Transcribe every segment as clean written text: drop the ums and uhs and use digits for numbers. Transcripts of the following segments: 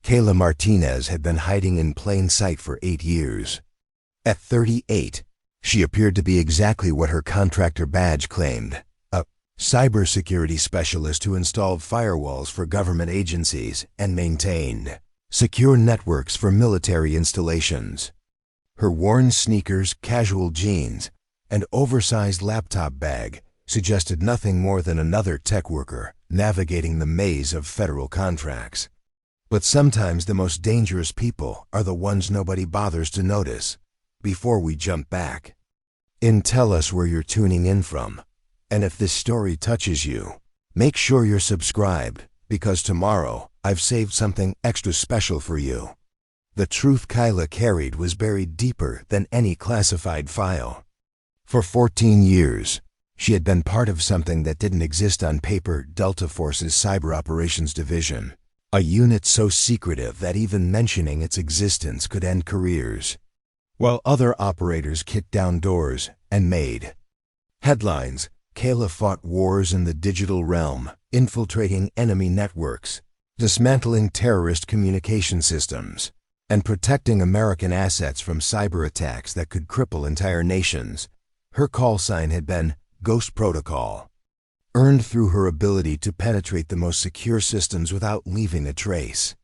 Kaila Martinez had been hiding in plain sight for 8 years. At 38, she appeared to be exactly what her contractor badge claimed, a cybersecurity specialist who installed firewalls for government agencies and maintained secure networks for military installations. Her worn sneakers, casual jeans, and oversized laptop bag suggested nothing more than another tech worker navigating the maze of federal contracts. But sometimes the most dangerous people are the ones nobody bothers to notice. Before we jump back, tell us where you're tuning in from. And if this story touches you, make sure you're subscribed, because tomorrow I've saved something extra special for you. The truth Kaila carried was buried deeper than any classified file. For 14 years, she had been part of something that didn't exist on paper: Delta Force's Cyber Operations Division, a unit so secretive that even mentioning its existence could end careers. While other operators kicked down doors and made headlines, Kaila fought wars in the digital realm, infiltrating enemy networks, dismantling terrorist communication systems, and protecting American assets from cyber attacks that could cripple entire nations. Her call sign had been Ghost Protocol, earned through her ability to penetrate the most secure systems without leaving a trace.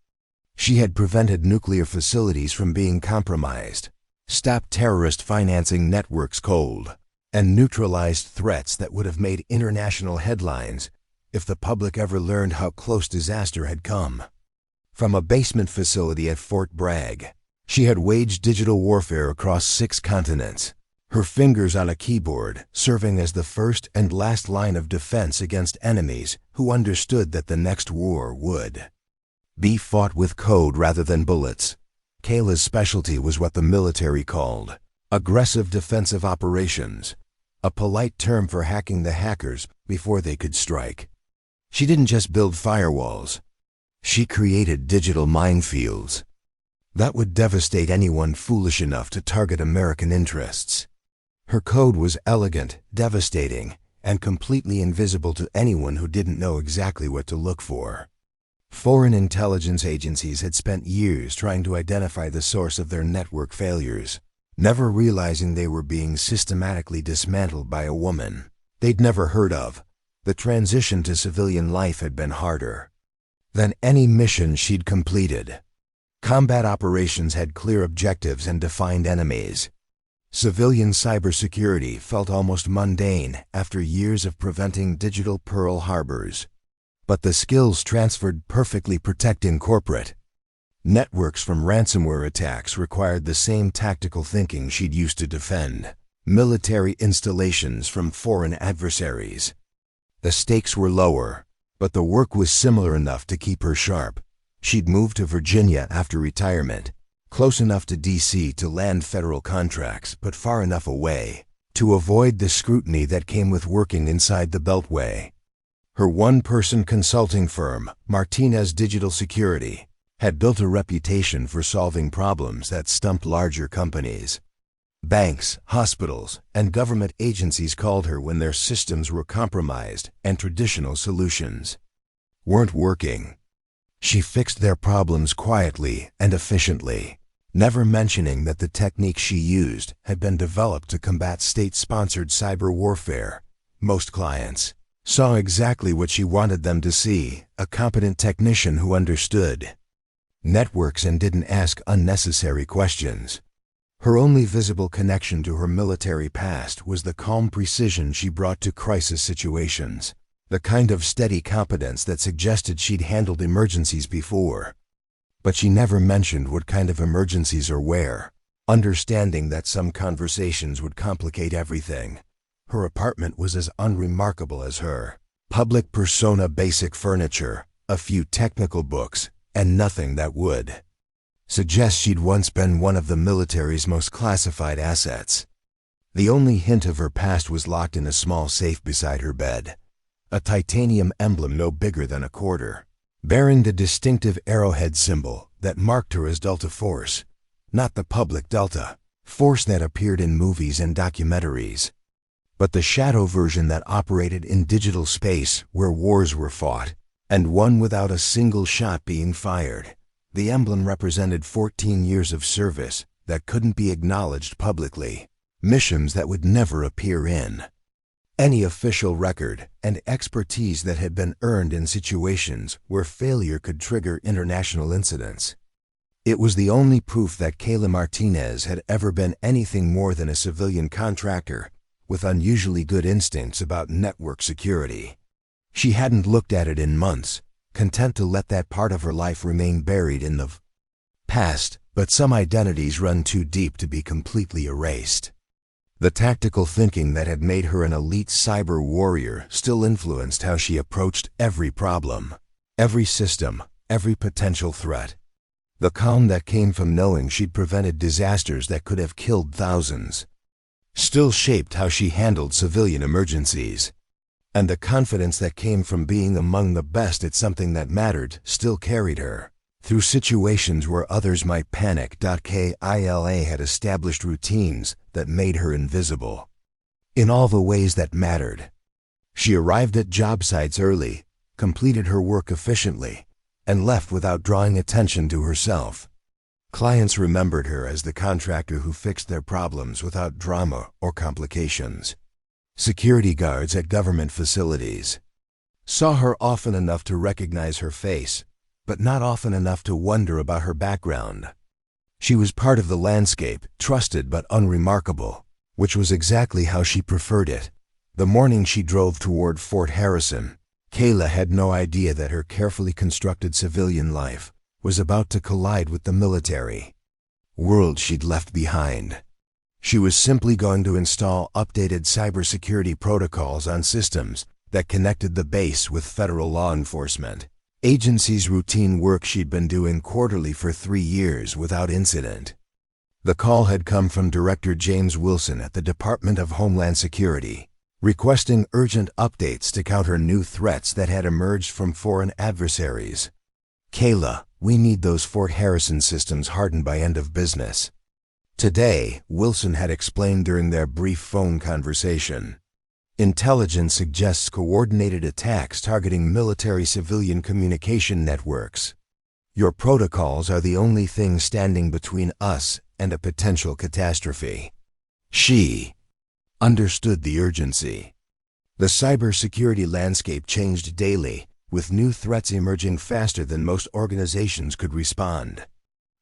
She had prevented nuclear facilities from being compromised, stopped terrorist financing networks cold, and neutralized threats that would have made international headlines if the public ever learned how close disaster had come. From a basement facility at Fort Bragg, she had waged digital warfare across 6 continents, her fingers on a keyboard serving as the first and last line of defense against enemies who understood that the next war would be fought with code rather than bullets. Kaila's specialty was what the military called aggressive defensive operations, a polite term for hacking the hackers before they could strike. She didn't just build firewalls. She created digital minefields that would devastate anyone foolish enough to target American interests. Her code was elegant, devastating, and completely invisible to anyone who didn't know exactly what to look for. Foreign intelligence agencies had spent years trying to identify the source of their network failures, never realizing they were being systematically dismantled by a woman they'd never heard of. The transition to civilian life had been harder than any mission she'd completed. Combat operations had clear objectives and defined enemies. Civilian cybersecurity felt almost mundane after years of preventing digital Pearl Harbors. But the skills transferred perfectly, protecting corporate networks from ransomware attacks required the same tactical thinking she'd used to defend military installations from foreign adversaries. The stakes were lower, but the work was similar enough to keep her sharp. She'd moved to Virginia after retirement, close enough to D.C. to land federal contracts, but far enough away to avoid the scrutiny that came with working inside the Beltway. Her one-person consulting firm, Martinez Digital Security, had built a reputation for solving problems that stumped larger companies. Banks, hospitals, and government agencies called her when their systems were compromised and traditional solutions weren't working. She fixed their problems quietly and efficiently, never mentioning that the techniques she used had been developed to combat state-sponsored cyber warfare. Most clients saw exactly what she wanted them to see: a competent technician who understood networks and didn't ask unnecessary questions. Her only visible connection to her military past was the calm precision she brought to crisis situations, the kind of steady competence that suggested she'd handled emergencies before. But she never mentioned what kind of emergencies or where, understanding that some conversations would complicate everything. Her apartment was as unremarkable as her public persona: basic furniture, a few technical books, and nothing that would suggest she'd once been one of the military's most classified assets. The only hint of her past was locked in a small safe beside her bed, a titanium emblem no bigger than a quarter, bearing the distinctive arrowhead symbol that marked her as Delta Force, not the public Delta Force that appeared in movies and documentaries, but the shadow version that operated in digital space where wars were fought, and one without a single shot being fired. The emblem represented 14 years of service that couldn't be acknowledged publicly, missions that would never appear in any official record, and expertise that had been earned in situations where failure could trigger international incidents. It was the only proof that Kaila Martinez had ever been anything more than a civilian contractor with unusually good instincts about network security. She hadn't looked at it in months, content to let that part of her life remain buried in the past, but some identities run too deep to be completely erased. The tactical thinking that had made her an elite cyber warrior still influenced how she approached every problem, every system, every potential threat. The calm that came from knowing she'd prevented disasters that could have killed thousands still shaped how she handled civilian emergencies. And the confidence that came from being among the best at something that mattered still carried her through situations where others might panic. Kaila had established routines that made her invisible in all the ways that mattered. She arrived at job sites early, completed her work efficiently, and left without drawing attention to herself. Clients remembered her as the contractor who fixed their problems without drama or complications. Security guards at government facilities saw her often enough to recognize her face, but not often enough to wonder about her background. She was part of the landscape, trusted but unremarkable, which was exactly how she preferred it. The morning she drove toward Fort Harrison, Kaila had no idea that her carefully constructed civilian life was about to collide with the military world she'd left behind. She was simply going to install updated cybersecurity protocols on systems that connected the base with federal law enforcement agencies' routine work she'd been doing quarterly for 3 years without incident. The call had come from Director James Wilson at the Department of Homeland Security, requesting urgent updates to counter new threats that had emerged from foreign adversaries. "Kaila, we need those Fort Harrison systems hardened by end of business today," Wilson had explained during their brief phone conversation. "Intelligence suggests coordinated attacks targeting military-civilian communication networks. Your protocols are the only thing standing between us and a potential catastrophe." She understood the urgency. The cybersecurity landscape changed daily, with new threats emerging faster than most organizations could respond.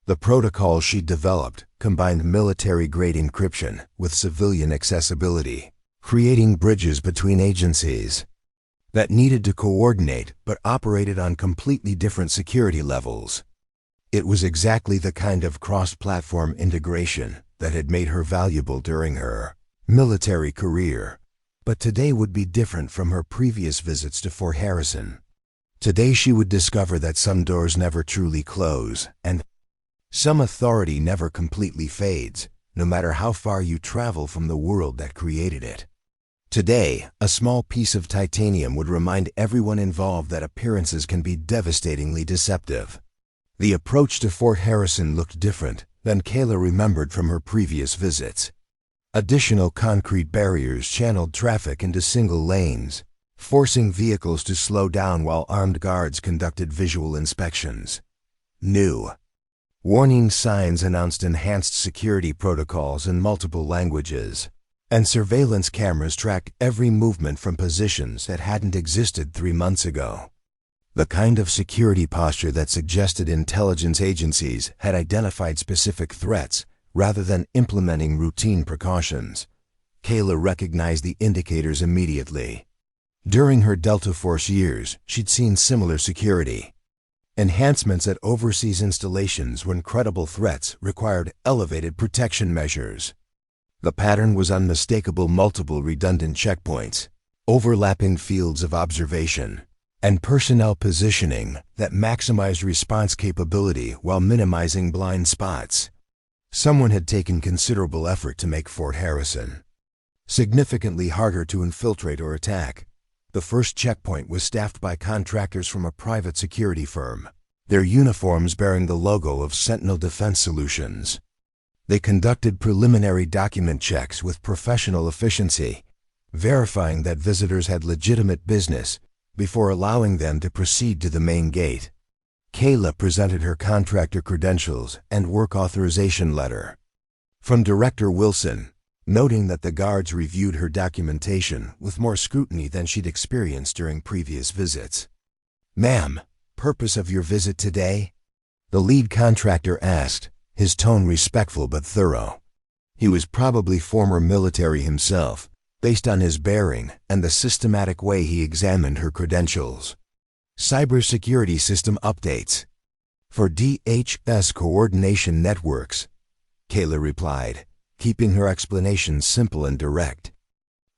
The protocol she developed combined military-grade encryption with civilian accessibility, creating bridges between agencies that needed to coordinate but operated on completely different security levels. It was exactly the kind of cross-platform integration that had made her valuable during her military career, but today would be different from her previous visits to Fort Harrison. Today she would discover that some doors never truly close, and some authority never completely fades, no matter how far you travel from the world that created it. Today, a small piece of titanium would remind everyone involved that appearances can be devastatingly deceptive. The approach to Fort Harrison looked different than Kaila remembered from her previous visits. Additional concrete barriers channeled traffic into single lanes, forcing vehicles to slow down while armed guards conducted visual inspections. New warning signs announced enhanced security protocols in multiple languages, and surveillance cameras tracked every movement from positions that hadn't existed 3 months ago. The kind of security posture that suggested intelligence agencies had identified specific threats rather than implementing routine precautions. Kaila recognized the indicators immediately. During her Delta Force years, she'd seen similar security enhancements at overseas installations when credible threats required elevated protection measures. The pattern was unmistakable: multiple redundant checkpoints, overlapping fields of observation, and personnel positioning that maximized response capability while minimizing blind spots. Someone had taken considerable effort to make Fort Harrison significantly harder to infiltrate or attack. The first checkpoint was staffed by contractors from a private security firm, their uniforms bearing the logo of Sentinel Defense Solutions. They conducted preliminary document checks with professional efficiency, verifying that visitors had legitimate business before allowing them to proceed to the main gate. Kaila presented her contractor credentials and work authorization letter. From Director Wilson, noting that the guards reviewed her documentation with more scrutiny than she'd experienced during previous visits. "Ma'am, purpose of your visit today?" the lead contractor asked, his tone respectful but thorough. He was probably former military himself, based on his bearing and the systematic way he examined her credentials. "Cybersecurity system updates for DHS coordination networks," Kaila replied, keeping her explanation simple and direct.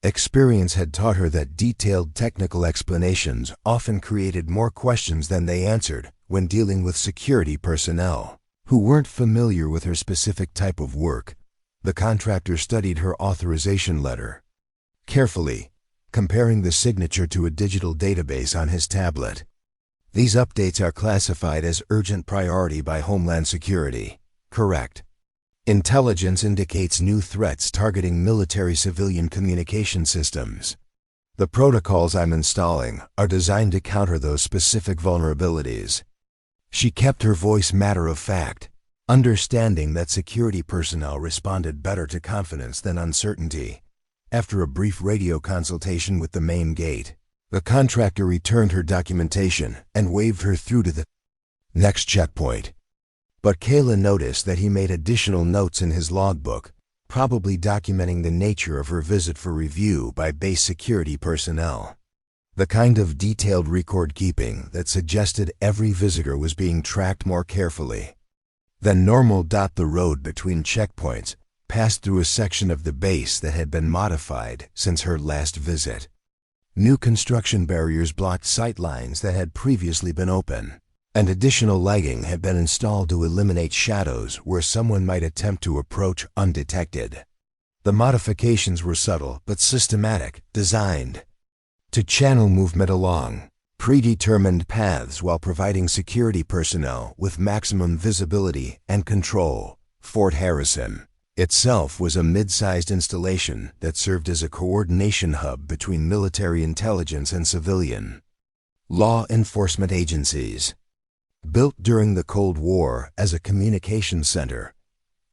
Experience had taught her that detailed technical explanations often created more questions than they answered when dealing with security personnel who weren't familiar with her specific type of work. The contractor studied her authorization letter carefully, comparing the signature to a digital database on his tablet. "These updates are classified as urgent priority by Homeland Security, correct? Intelligence indicates new threats targeting military-civilian communication systems. The protocols I'm installing are designed to counter those specific vulnerabilities." She kept her voice matter-of-fact, understanding that security personnel responded better to confidence than uncertainty. After a brief radio consultation with the main gate, the contractor returned her documentation and waved her through to the next checkpoint. But Kaila noticed that he made additional notes in his logbook, probably documenting the nature of her visit for review by base security personnel. The kind of detailed record-keeping that suggested every visitor was being tracked more carefully than normal. The road between checkpoints passed through a section of the base that had been modified since her last visit. New construction barriers blocked sight lines that had previously been open, and additional lighting had been installed to eliminate shadows where someone might attempt to approach undetected. The modifications were subtle but systematic, designed to channel movement along predetermined paths while providing security personnel with maximum visibility and control. Fort Harrison itself was a mid-sized installation that served as a coordination hub between military intelligence and civilian law enforcement agencies. Built during the Cold War as a communications center,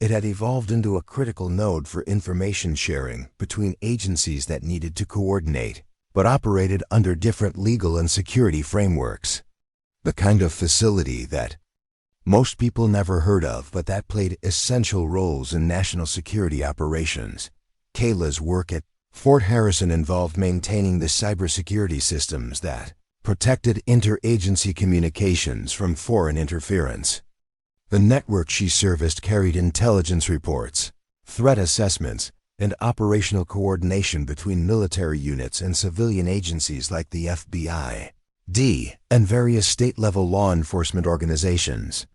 it had evolved into a critical node for information sharing between agencies that needed to coordinate, but operated under different legal and security frameworks. The kind of facility that most people never heard of, but that played essential roles in national security operations. Kaila's work at Fort Harrison involved maintaining the cybersecurity systems that protected interagency communications from foreign interference. The network she serviced carried intelligence reports, threat assessments, and operational coordination between military units and civilian agencies like the FBI, and various state-level law enforcement organizations.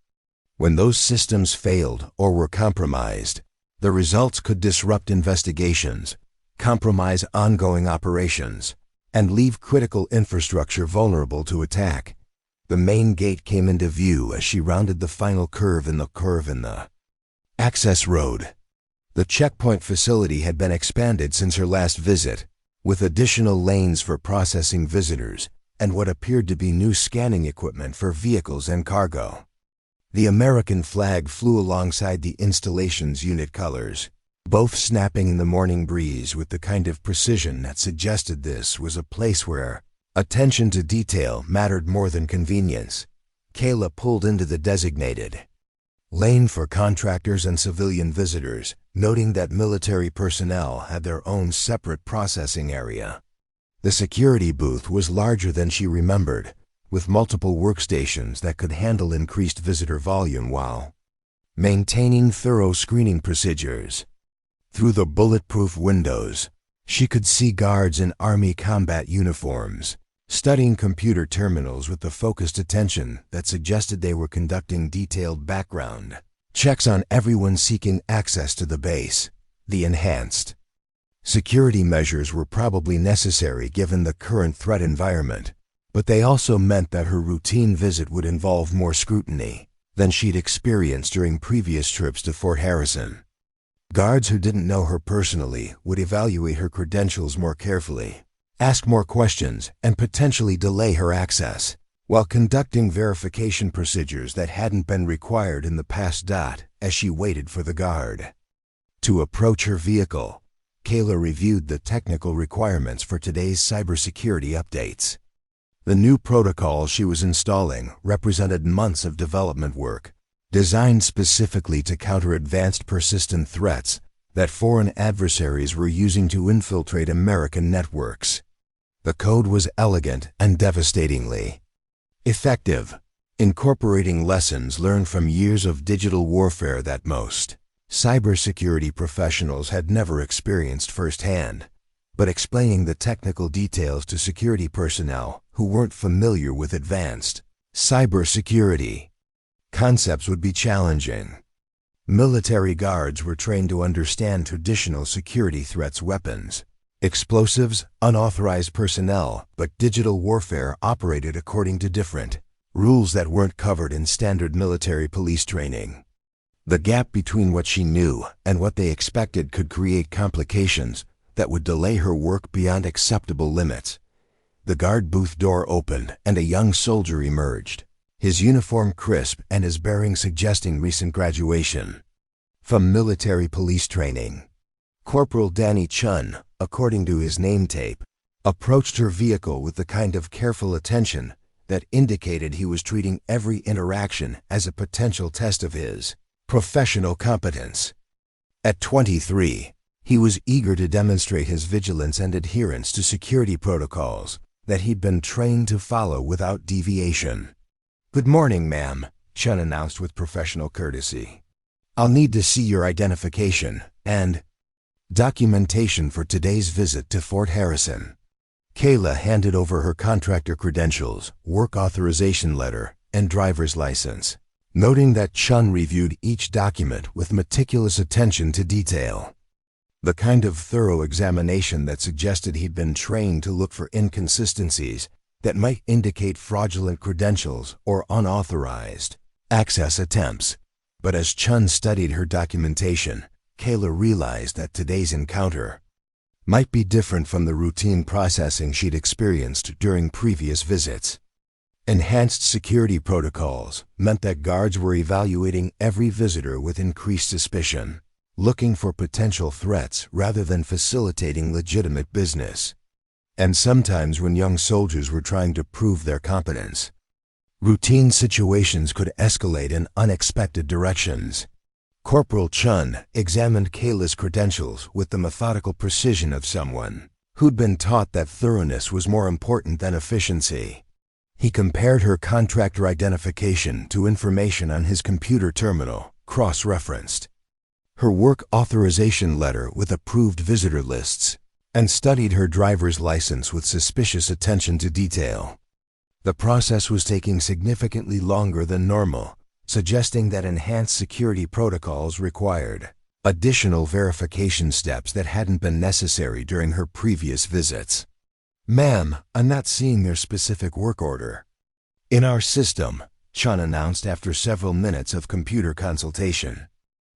When those systems failed or were compromised, the results could disrupt investigations, compromise ongoing operations, and leave critical infrastructure vulnerable to attack. The main gate came into view as she rounded the final curve in the access road. The checkpoint facility had been expanded since her last visit, with additional lanes for processing visitors and what appeared to be new scanning equipment for vehicles and cargo. The American flag flew alongside the installation's unit colors, both snapping in the morning breeze with the kind of precision that suggested this was a place where attention to detail mattered more than convenience. Kaila pulled into the designated lane for contractors and civilian visitors, noting that military personnel had their own separate processing area. The security booth was larger than she remembered, with multiple workstations that could handle increased visitor volume while maintaining thorough screening procedures. Through the bulletproof windows, she could see guards in Army combat uniforms, studying computer terminals with the focused attention that suggested they were conducting detailed background checks on everyone seeking access to the base. The enhanced security measures were probably necessary given the current threat environment, but they also meant that her routine visit would involve more scrutiny than she'd experienced during previous trips to Fort Harrison. Guards who didn't know her personally would evaluate her credentials more carefully, ask more questions, and potentially delay her access. while conducting verification procedures that hadn't been required in the past. As she waited for the guard to approach her vehicle, Kaila reviewed the technical requirements for today's cybersecurity updates. The new protocols she was installing represented months of development work, designed specifically to counter advanced persistent threats that foreign adversaries were using to infiltrate American networks. The code was elegant and devastatingly effective, incorporating lessons learned from years of digital warfare that most cybersecurity professionals had never experienced firsthand, but explaining the technical details to security personnel who weren't familiar with advanced cybersecurity concepts would be challenging. Military guards were trained to understand traditional security threats: weapons, explosives, unauthorized personnel, but digital warfare operated according to different rules that weren't covered in standard military police training. The gap between what she knew and what they expected could create complications that would delay her work beyond acceptable limits. The guard booth door opened and a young soldier emerged, his uniform crisp and his bearing suggesting recent graduation from military police training. Corporal Danny Chun, according to his name tape, approached her vehicle with the kind of careful attention that indicated he was treating every interaction as a potential test of his professional competence. At 23, he was eager to demonstrate his vigilance and adherence to security protocols that he'd been trained to follow without deviation. "Good morning, ma'am," Chun announced with professional courtesy. "I'll need to see your identification and documentation for today's visit to Fort Harrison." Kaila handed over her contractor credentials, work authorization letter, and driver's license, noting that Chun reviewed each document with meticulous attention to detail. The kind of thorough examination that suggested he'd been trained to look for inconsistencies that might indicate fraudulent credentials or unauthorized access attempts. But as Chun studied her documentation, Kaila realized that today's encounter might be different from the routine processing she'd experienced during previous visits. Enhanced security protocols meant that guards were evaluating every visitor with increased suspicion, looking for potential threats rather than facilitating legitimate business. And sometimes when young soldiers were trying to prove their competence, routine situations could escalate in unexpected directions. Corporal Chun examined Kaila's credentials with the methodical precision of someone who'd been taught that thoroughness was more important than efficiency. He compared her contractor identification to information on his computer terminal, cross-referenced her work authorization letter with approved visitor lists, and studied her driver's license with suspicious attention to detail. The process was taking significantly longer than normal, suggesting that enhanced security protocols required additional verification steps that hadn't been necessary during her previous visits. "Ma'am, I'm not seeing their specific work order in our system," Chun announced after several minutes of computer consultation.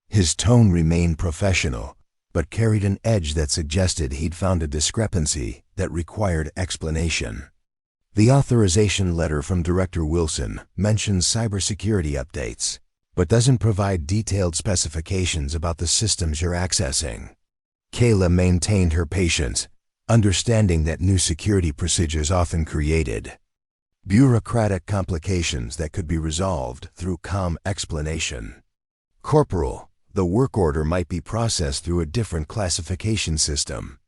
His tone remained professional, but carried an edge that suggested he'd found a discrepancy that required explanation. "The authorization letter from Director Wilson mentions cybersecurity updates, but doesn't provide detailed specifications about the systems you're accessing." Kaila maintained her patience, understanding that new security procedures often created bureaucratic complications that could be resolved through calm explanation. "Corporal, the work order might be processed through a different classification system.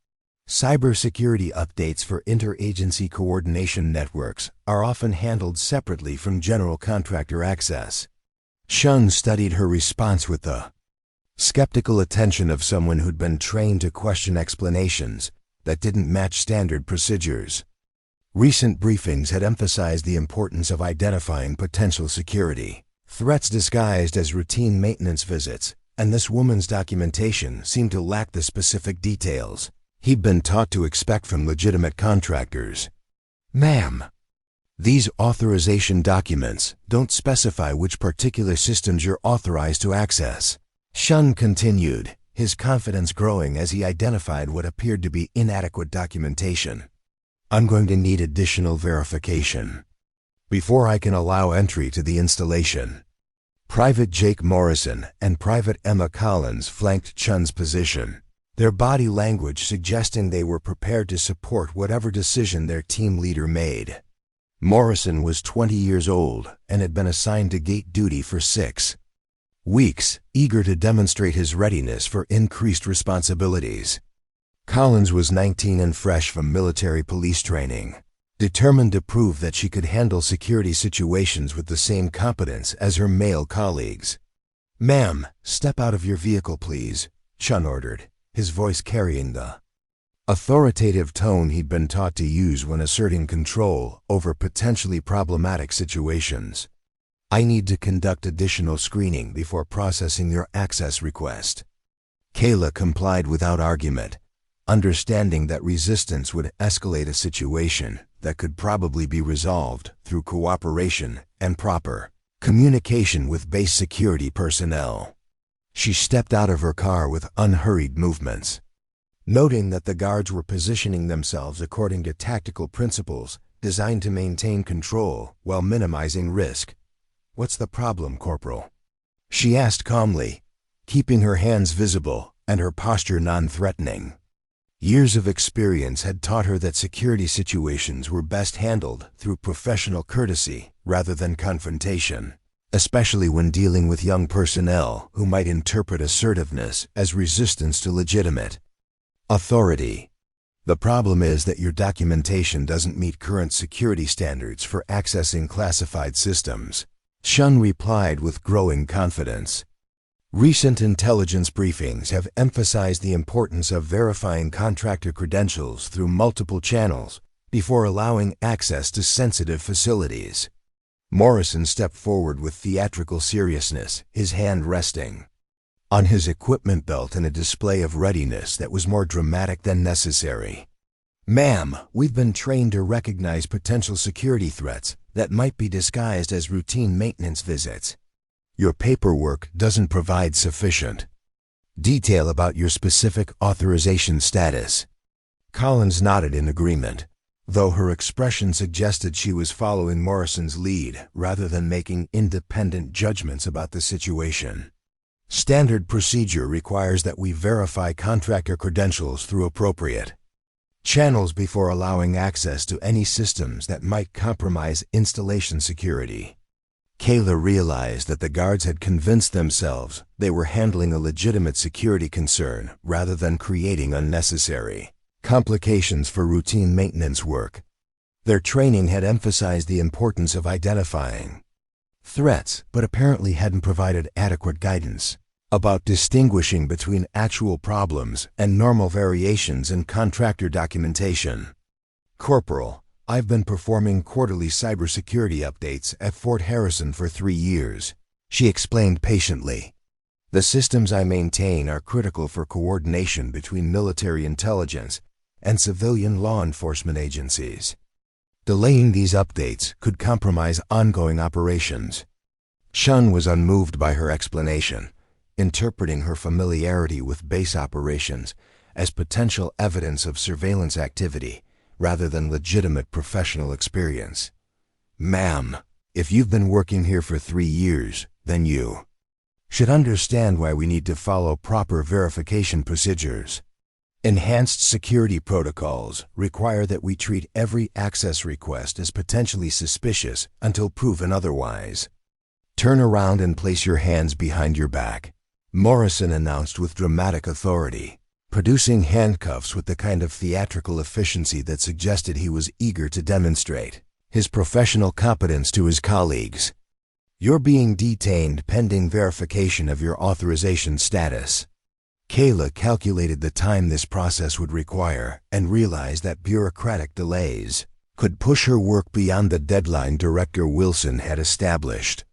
Cybersecurity updates for interagency coordination networks are often handled separately from general contractor access." Chun studied her response with the skeptical attention of someone who'd been trained to question explanations that didn't match standard procedures. Recent briefings had emphasized the importance of identifying potential security threats disguised as routine maintenance visits, and this woman's documentation seemed to lack the specific details he'd been taught to expect from legitimate contractors. "Ma'am, these authorization documents don't specify which particular systems you're authorized to access," Chun continued, his confidence growing as he identified what appeared to be inadequate documentation. "I'm going to need additional verification." before I can allow entry to the installation. Private Jake Morrison and Private Emma Collins flanked Chun's position, their body language suggesting they were prepared to support whatever decision their team leader made. Morrison was 20 years old and had been assigned to gate duty for 6 weeks, eager to demonstrate his readiness for increased responsibilities. Collins was 19 and fresh from military police training, determined to prove that she could handle security situations with the same competence as her male colleagues. "Ma'am, step out of your vehicle, please," Chun ordered, his voice carrying the authoritative tone he'd been taught to use when asserting control over potentially problematic situations. "I need to conduct additional screening before processing your access request." Kaila complied without argument, understanding that resistance would escalate a situation that could probably be resolved through cooperation and proper communication with base security personnel. She stepped out of her car with unhurried movements, noting that the guards were positioning themselves according to tactical principles designed to maintain control while minimizing risk. "What's the problem, Corporal?" she asked calmly, keeping her hands visible and her posture non-threatening. Years of experience had taught her that security situations were best handled through professional courtesy rather than confrontation, especially when dealing with young personnel who might interpret assertiveness as resistance to legitimate authority. "The problem is that your documentation doesn't meet current security standards for accessing classified systems," Chun replied with growing confidence. Recent intelligence briefings have emphasized the importance of verifying contractor credentials through multiple channels before allowing access to sensitive facilities. Morrison stepped forward with theatrical seriousness, his hand resting on his equipment belt in a display of readiness that was more dramatic than necessary. "Ma'am, we've been trained to recognize potential security threats that might be disguised as routine maintenance visits. Your paperwork doesn't provide sufficient detail about your specific authorization status." Collins nodded in agreement, though her expression suggested she was following Morrison's lead rather than making independent judgments about the situation. "Standard procedure requires that we verify contractor credentials through appropriate channels before allowing access to any systems that might compromise installation security." Kaila realized that the guards had convinced themselves they were handling a legitimate security concern rather than creating unnecessary complications for routine maintenance work. Their training had emphasized the importance of identifying threats, but apparently hadn't provided adequate guidance about distinguishing between actual problems and normal variations in contractor documentation. "Corporal, I've been performing quarterly cybersecurity updates at Fort Harrison for 3 years," she explained patiently. "The systems I maintain are critical for coordination between military intelligence and civilian law enforcement agencies. Delaying these updates could compromise ongoing operations." Chun was unmoved by her explanation, interpreting her familiarity with base operations as potential evidence of surveillance activity rather than legitimate professional experience. "Ma'am, if you've been working here for 3 years, then you should understand why we need to follow proper verification procedures. Enhanced security protocols require that we treat every access request as potentially suspicious until proven otherwise. Turn around and place your hands behind your back," Morrison announced with dramatic authority, producing handcuffs with the kind of theatrical efficiency that suggested he was eager to demonstrate his professional competence to his colleagues. "You're being detained pending verification of your authorization status." Kaila calculated the time this process would require and realized that bureaucratic delays could push her work beyond the deadline Director Wilson had established.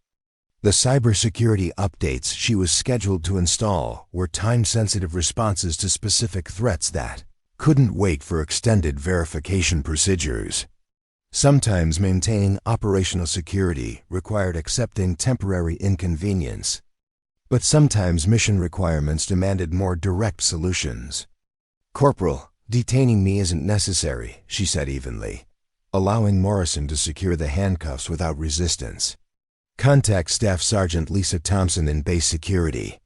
The cybersecurity updates she was scheduled to install were time-sensitive responses to specific threats that couldn't wait for extended verification procedures. Sometimes maintaining operational security required accepting temporary inconvenience, but sometimes mission requirements demanded more direct solutions. "Corporal, detaining me isn't necessary," she said evenly. allowing Morrison to secure the handcuffs without resistance. Contact Staff Sergeant Lisa Thompson in Base Security.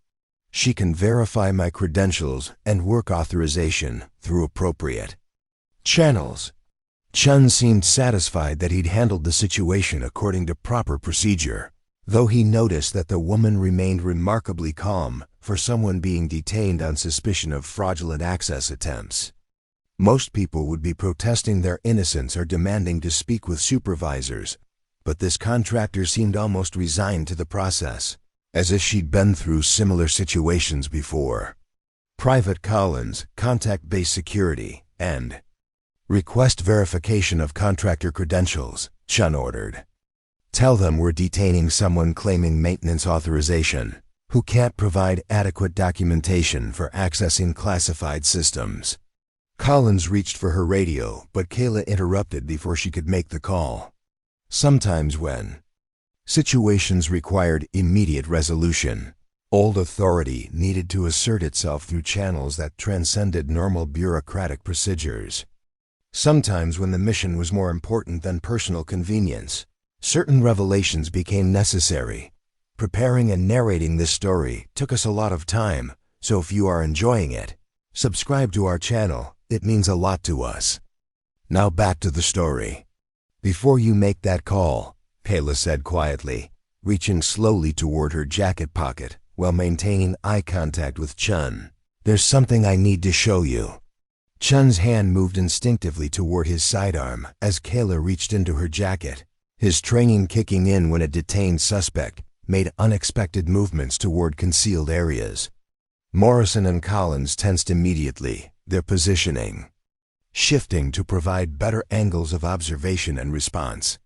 She can verify my credentials and work authorization through appropriate channels. Chun seemed satisfied that he'd handled the situation according to proper procedure, though he noticed that the woman remained remarkably calm for someone being detained on suspicion of fraudulent access attempts. Most people would be protesting their innocence or demanding to speak with supervisors, but this contractor seemed almost resigned to the process, as if she'd been through similar situations before. Private Collins, contact Base Security, and request verification of contractor credentials, Chun ordered. Tell them we're detaining someone claiming maintenance authorization, who can't provide adequate documentation for accessing classified systems. Collins reached for her radio, but Kaila interrupted before she could make the call. Sometimes when situations required immediate resolution, old authority needed to assert itself through channels that transcended normal bureaucratic procedures. Sometimes when the mission was more important than personal convenience, certain revelations became necessary. Preparing and narrating this story took us a lot of time, so if you are enjoying it, subscribe to our channel. It means a lot to us. Now back to the story. Before you make that call, Kaila said quietly, reaching slowly toward her jacket pocket while maintaining eye contact with Chun. There's something I need to show you. Chun's hand moved instinctively toward his sidearm as Kaila reached into her jacket. His training kicking in when a detained suspect made unexpected movements toward concealed areas. Morrison and Collins tensed immediately, their positioning shifting to provide better angles of observation and response.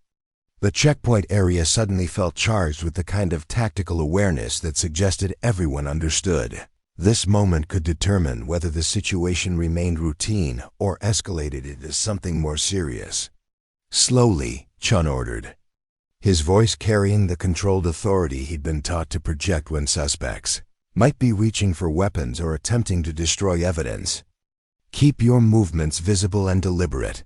The checkpoint area suddenly felt charged with the kind of tactical awareness that suggested everyone understood. This moment could determine whether the situation remained routine or escalated into something more serious. Slowly, Chun ordered, his voice carrying the controlled authority he'd been taught to project when suspects might be reaching for weapons or attempting to destroy evidence. Keep your movements visible and deliberate.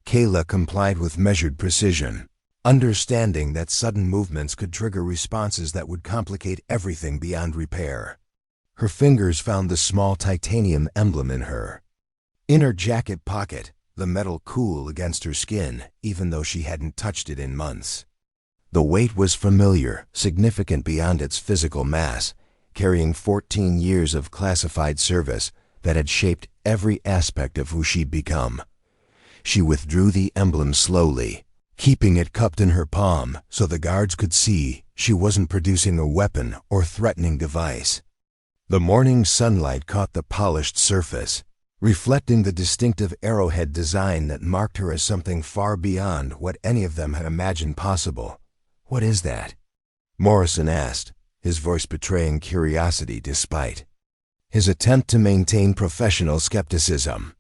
Kaila complied with measured precision, understanding that sudden movements could trigger responses that would complicate everything beyond repair. Her fingers found the small titanium emblem in her inner jacket pocket, the metal cool against her skin, even though she hadn't touched it in months. The weight was familiar, significant beyond its physical mass, carrying 14 years of classified service that had shaped every aspect of who she'd become. She withdrew the emblem slowly, keeping it cupped in her palm so the guards could see she wasn't producing a weapon or threatening device. The morning sunlight caught the polished surface, reflecting the distinctive arrowhead design that marked her as something far beyond what any of them had imagined possible. "What is that?" Morrison asked, his voice betraying curiosity despite his attempt to maintain professional skepticism.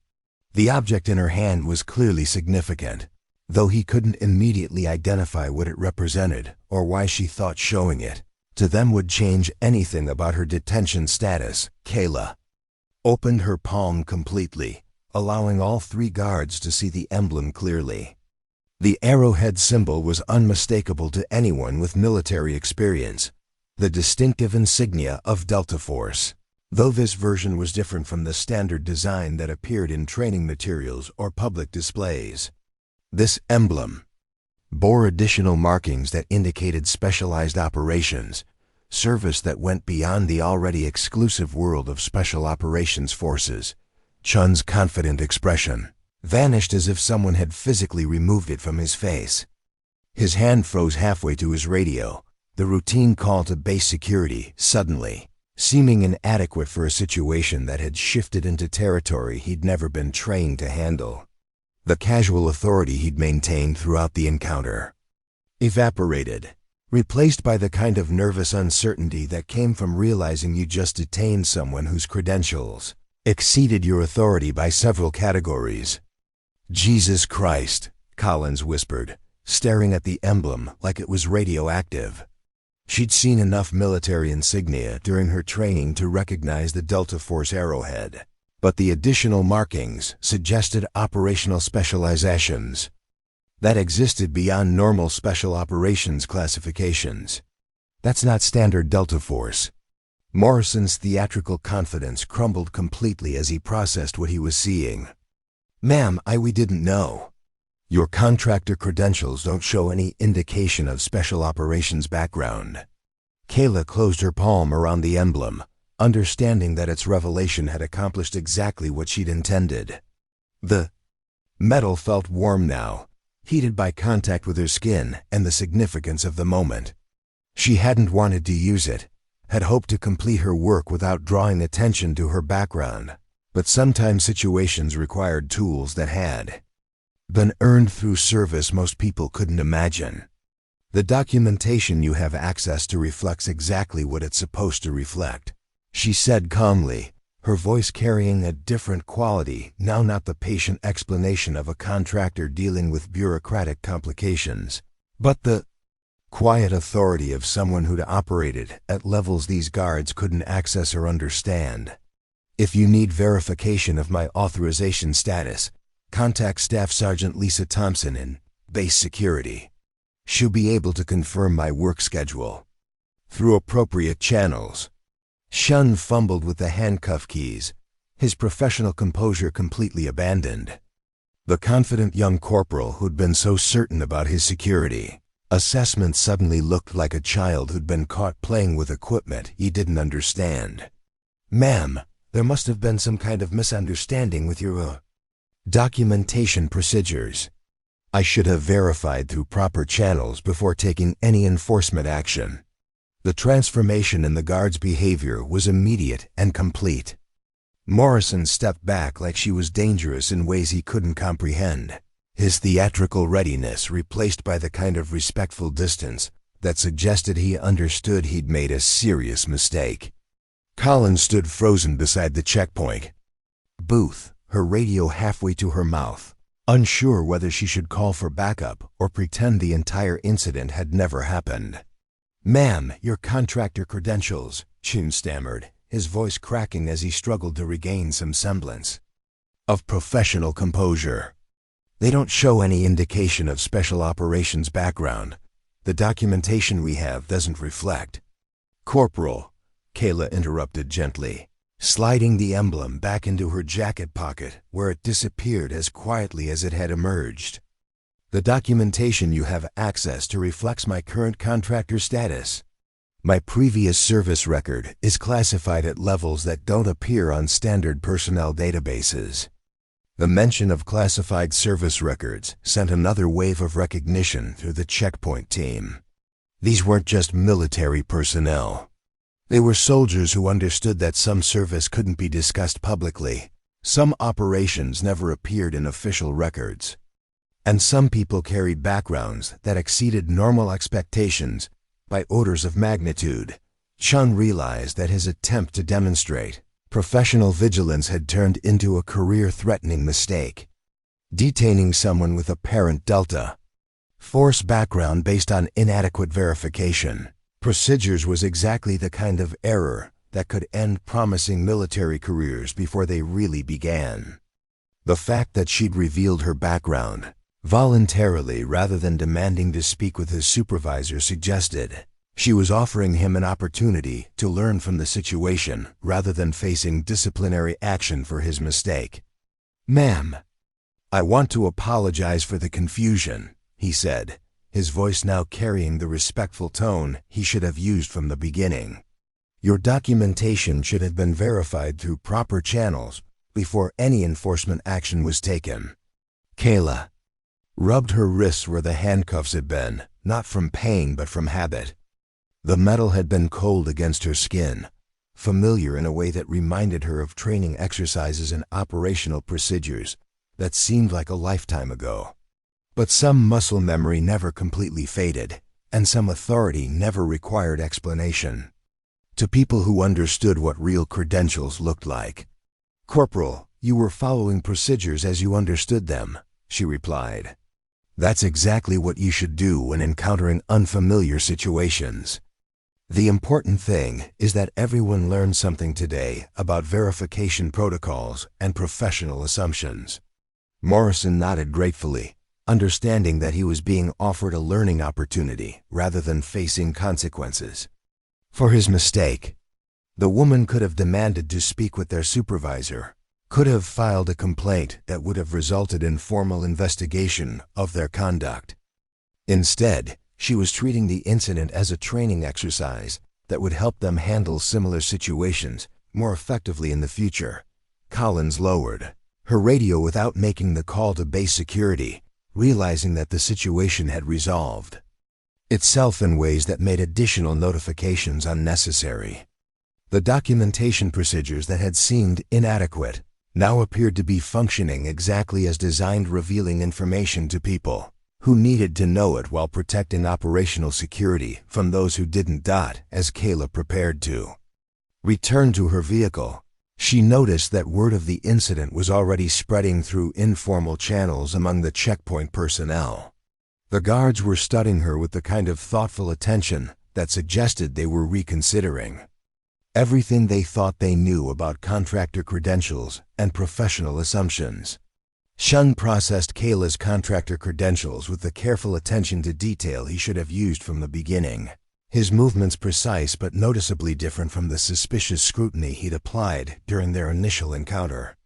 The object in her hand was clearly significant, though he couldn't immediately identify what it represented or why she thought showing it to them would change anything about her detention status. Kaila opened her palm completely, allowing all 3 guards to see the emblem clearly. The arrowhead symbol was unmistakable to anyone with military experience, the distinctive insignia of Delta Force. Though this version was different from the standard design that appeared in training materials or public displays. This emblem bore additional markings that indicated specialized operations, service that went beyond the already exclusive world of Special Operations Forces. Chun's confident expression vanished as if someone had physically removed it from his face. His hand froze halfway to his radio, the routine call to Base Security, suddenly seeming inadequate for a situation that had shifted into territory he'd never been trained to handle. The casual authority he'd maintained throughout the encounter evaporated, replaced by the kind of nervous uncertainty that came from realizing you just detained someone whose credentials exceeded your authority by several categories. "Jesus Christ," Collins whispered, staring at the emblem like it was radioactive. She'd seen enough military insignia during her training to recognize the Delta Force arrowhead, but the additional markings suggested operational specializations. that existed beyond normal special operations classifications. That's not standard Delta Force. Morrison's theatrical confidence crumbled completely as he processed what he was seeing. Ma'am, we didn't know. Your contractor credentials don't show any indication of special operations background. Kaila closed her palm around the emblem, understanding that its revelation had accomplished exactly what she'd intended. The metal felt warm now, heated by contact with her skin and the significance of the moment. She hadn't wanted to use it, had hoped to complete her work without drawing attention to her background, but sometimes situations required tools that had been earned through service most people couldn't imagine. The documentation you have access to reflects exactly what it's supposed to reflect, she said calmly, her voice carrying a different quality, now not the patient explanation of a contractor dealing with bureaucratic complications, but the quiet authority of someone who'd operated at levels these guards couldn't access or understand. If you need verification of my authorization status, contact Staff Sergeant Lisa Thompson in Base Security. She'll be able to confirm my work schedule through appropriate channels. Shun fumbled with the handcuff keys, his professional composure completely abandoned. The confident young corporal who'd been so certain about his security assessment suddenly looked like a child who'd been caught playing with equipment he didn't understand. Ma'am, there must have been some kind of misunderstanding with your documentation procedures. I should have verified through proper channels before taking any enforcement action. The transformation in the guard's behavior was immediate and complete. Morrison stepped back like she was dangerous in ways he couldn't comprehend, his theatrical readiness replaced by the kind of respectful distance that suggested he understood he'd made a serious mistake. Collins stood frozen beside the checkpoint booth, her radio halfway to her mouth, unsure whether she should call for backup or pretend the entire incident had never happened. Ma'am, your contractor credentials, Chun stammered, his voice cracking as he struggled to regain some semblance of professional composure. They don't show any indication of special operations background. The documentation we have doesn't reflect. Corporal, Kaila interrupted gently, sliding the emblem back into her jacket pocket where it disappeared as quietly as it had emerged. The documentation you have access to reflects my current contractor status. My previous service record is classified at levels that don't appear on standard personnel databases. The mention of classified service records sent another wave of recognition through the checkpoint team. These weren't just military personnel. They were soldiers who understood that some service couldn't be discussed publicly, some operations never appeared in official records, and some people carried backgrounds that exceeded normal expectations by orders of magnitude. Chun realized that his attempt to demonstrate professional vigilance had turned into a career-threatening mistake. Detaining someone with apparent Delta Force background based on inadequate verification procedures was exactly the kind of error that could end promising military careers before they really began. The fact that she'd revealed her background voluntarily rather than demanding to speak with his supervisor suggested she was offering him an opportunity to learn from the situation rather than facing disciplinary action for his mistake. Ma'am, I want to apologize for the confusion, he said, his voice now carrying the respectful tone he should have used from the beginning. Your documentation should have been verified through proper channels before any enforcement action was taken. Kaila rubbed her wrists where the handcuffs had been, not from pain but from habit. The metal had been cold against her skin, familiar in a way that reminded her of training exercises and operational procedures that seemed like a lifetime ago. But some muscle memory never completely faded, and some authority never required explanation. To people who understood what real credentials looked like. Corporal, you were following procedures as you understood them, she replied. That's exactly what you should do when encountering unfamiliar situations. The important thing is that everyone learned something today about verification protocols and professional assumptions. Morrison nodded gratefully, understanding that he was being offered a learning opportunity rather than facing consequences for his mistake. The woman could have demanded to speak with their supervisor, could have filed a complaint that would have resulted in formal investigation of their conduct. Instead, she was treating the incident as a training exercise that would help them handle similar situations more effectively in the future. Collins lowered her radio without making the call to base security, realizing that the situation had resolved itself in ways that made additional notifications unnecessary. The documentation procedures that had seemed inadequate now appeared to be functioning exactly as designed, revealing information to people who needed to know it while protecting operational security from those who didn't. As Kaila prepared to return to her vehicle, she noticed that word of the incident was already spreading through informal channels among the checkpoint personnel. The guards were studying her with the kind of thoughtful attention that suggested they were reconsidering everything they thought they knew about contractor credentials and professional assumptions. Chun processed Kaila's contractor credentials with the careful attention to detail he should have used from the beginning, his movements precise but noticeably different from the suspicious scrutiny he'd applied during their initial encounter.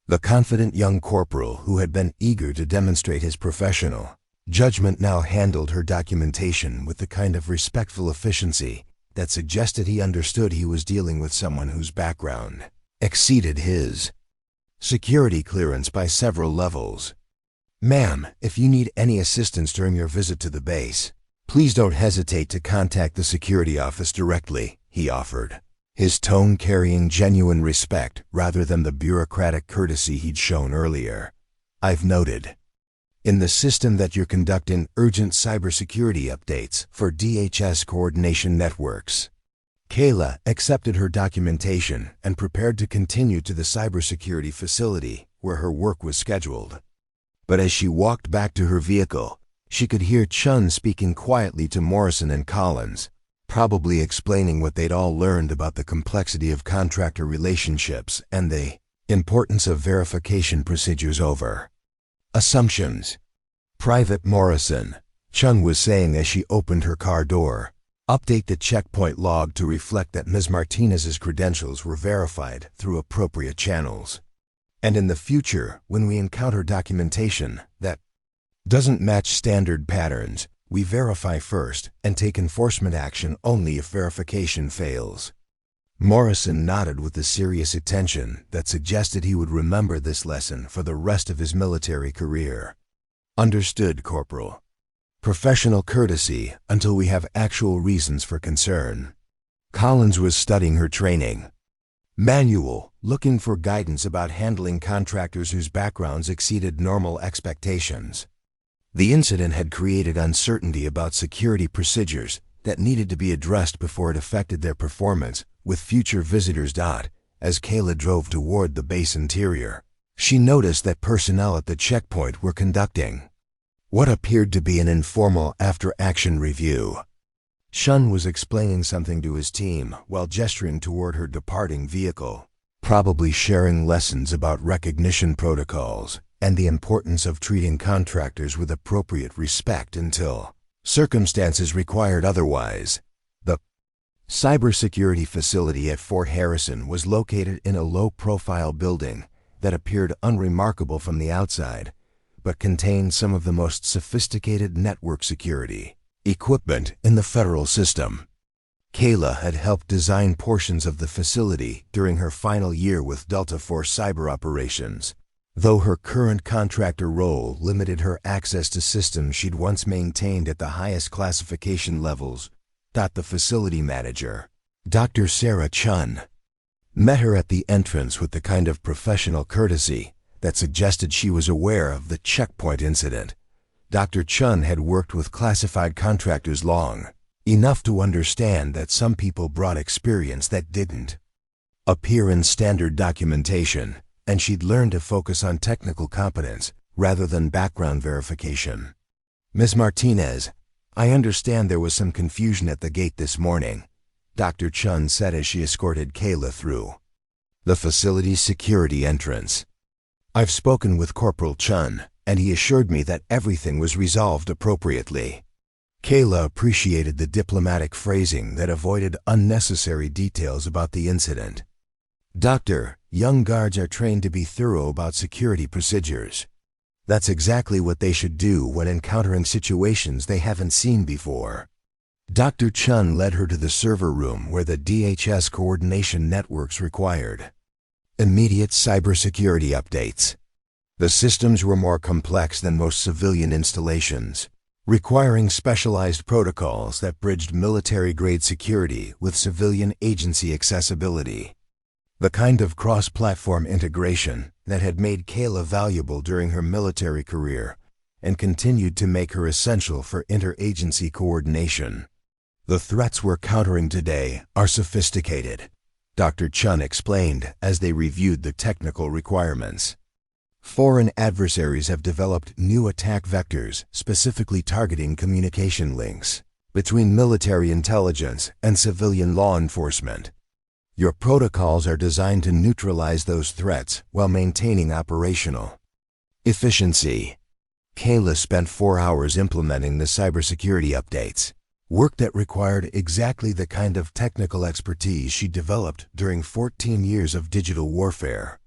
The confident young corporal who had been eager to demonstrate his professional judgment now handled her documentation with the kind of respectful efficiency that suggested he understood he was dealing with someone whose background exceeded his security clearance by several levels. "Ma'am, if you need any assistance during your visit to the base, please don't hesitate to contact the security office directly," he offered, his tone carrying genuine respect rather than the bureaucratic courtesy he'd shown earlier. "I've noted in the system that you're conducting urgent cybersecurity updates for DHS coordination networks." Kaila accepted her documentation and prepared to continue to the cybersecurity facility where her work was scheduled. But as she walked back to her vehicle, she could hear Chun speaking quietly to Morrison and Collins, probably explaining what they'd all learned about the complexity of contractor relationships and the importance of verification procedures over assumptions. "Private Morrison," Chun was saying as she opened her car door, "update the checkpoint log to reflect that Ms. Martinez's credentials were verified through appropriate channels. And in the future, when we encounter documentation that doesn't match standard patterns, we verify first and take enforcement action only if verification fails." Morrison nodded with the serious attention that suggested he would remember this lesson for the rest of his military career. "Understood, Corporal. Professional courtesy until we have actual reasons for concern." Collins was studying her training manual, looking for guidance about handling contractors whose backgrounds exceeded normal expectations. The incident had created uncertainty about security procedures that needed to be addressed before it affected their performance with future visitors. As Kaila drove toward the base interior, she noticed that personnel at the checkpoint were conducting what appeared to be an informal after-action review. Chun was explaining something to his team while gesturing toward her departing vehicle, probably sharing lessons about recognition protocols and the importance of treating contractors with appropriate respect until circumstances required otherwise. The cybersecurity facility at Fort Harrison was located in a low-profile building that appeared unremarkable from the outside, but contained some of the most sophisticated network security equipment in the federal system. Kaila had helped design portions of the facility during her final year with Delta Force Cyber Operations, though her current contractor role limited her access to systems she'd once maintained at the highest classification levels. The facility manager, Dr. Sarah Chun, met her at the entrance with the kind of professional courtesy that suggested she was aware of the checkpoint incident. Dr. Chun had worked with classified contractors long enough to understand that some people brought experience that didn't appear in standard documentation, and she'd learned to focus on technical competence rather than background verification. "Ms. Martinez, I understand there was some confusion at the gate this morning," Dr. Chun said as she escorted Kaila through the facility's security entrance. "I've spoken with Corporal Chun, and he assured me that everything was resolved appropriately. Kaila appreciated the diplomatic phrasing that avoided unnecessary details about the incident. "Doctor, young guards are trained to be thorough about security procedures. That's exactly what they should do when encountering situations they haven't seen before." Dr. Chun led her to the server room where the DHS coordination networks required immediate cybersecurity updates. The systems were more complex than most civilian installations, requiring specialized protocols that bridged military-grade security with civilian agency accessibility. The kind of cross-platform integration that had made Kaila valuable during her military career and continued to make her essential for interagency coordination. "The threats we're countering today are sophisticated," Dr. Chun explained as they reviewed the technical requirements. "Foreign adversaries have developed new attack vectors specifically targeting communication links between military intelligence and civilian law enforcement. Your protocols are designed to neutralize those threats while maintaining operational efficiency." Kaila spent 4 hours implementing the cybersecurity updates, work that required exactly the kind of technical expertise she developed during 14 years of digital warfare.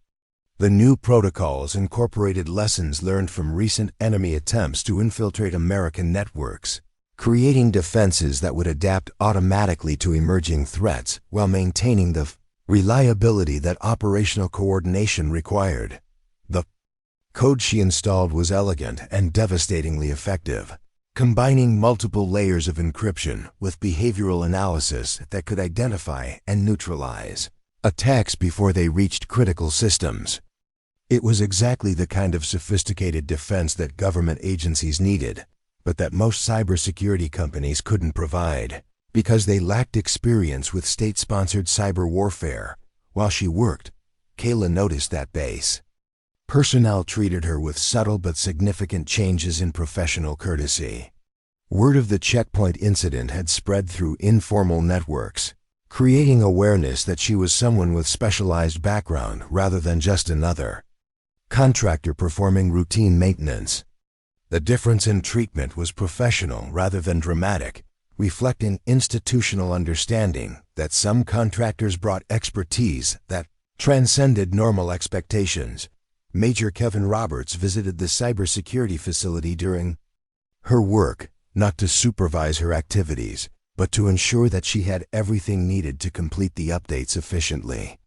The new protocols incorporated lessons learned from recent enemy attempts to infiltrate American networks, creating defenses that would adapt automatically to emerging threats while maintaining the reliability that operational coordination required. The code she installed was elegant and devastatingly effective, combining multiple layers of encryption with behavioral analysis that could identify and neutralize attacks before they reached critical systems. It was exactly the kind of sophisticated defense that government agencies needed, but that most cybersecurity companies couldn't provide because they lacked experience with state-sponsored cyber warfare. While she worked, Kaila noticed that base personnel treated her with subtle but significant changes in professional courtesy. Word of the checkpoint incident had spread through informal networks, creating awareness that she was someone with specialized background rather than just another contractor performing routine maintenance. The difference in treatment was professional rather than dramatic, reflecting institutional understanding that some contractors brought expertise that transcended normal expectations. Major Kevin Roberts visited the cybersecurity facility during her work, not to supervise her activities, but to ensure that she had everything needed to complete the updates efficiently.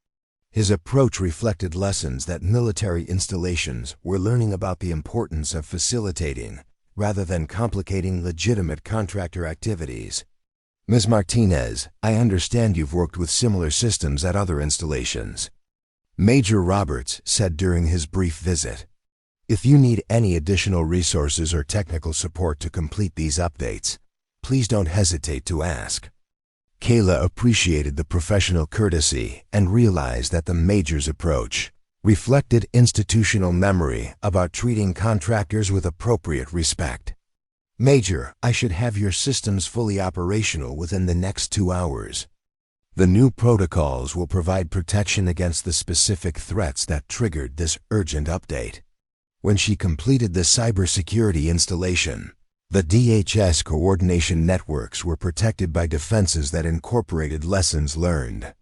His approach reflected lessons that military installations were learning about the importance of facilitating rather than complicating legitimate contractor activities. "Ms. Martinez, I understand you've worked with similar systems at other installations," Major Roberts said during his brief visit. "If you need any additional resources or technical support to complete these updates, please don't hesitate to ask." Kaila appreciated the professional courtesy and realized that the Major's approach reflected institutional memory about treating contractors with appropriate respect. "Major, I should have your systems fully operational within the next 2 hours. The new protocols will provide protection against the specific threats that triggered this urgent update." When she completed the cybersecurity installation, the DHS coordination networks were protected by defenses that incorporated lessons learned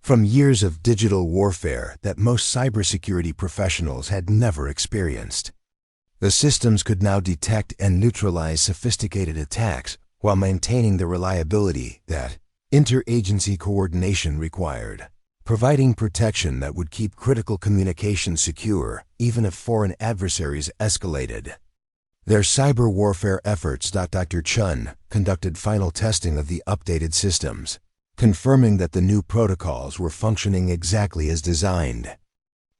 from years of digital warfare that most cybersecurity professionals had never experienced. The systems could now detect and neutralize sophisticated attacks while maintaining the reliability that interagency coordination required, providing protection that would keep critical communication secure even if foreign adversaries escalated. Their cyber warfare efforts. Dr. Chun conducted final testing of the updated systems, confirming that the new protocols were functioning exactly as designed.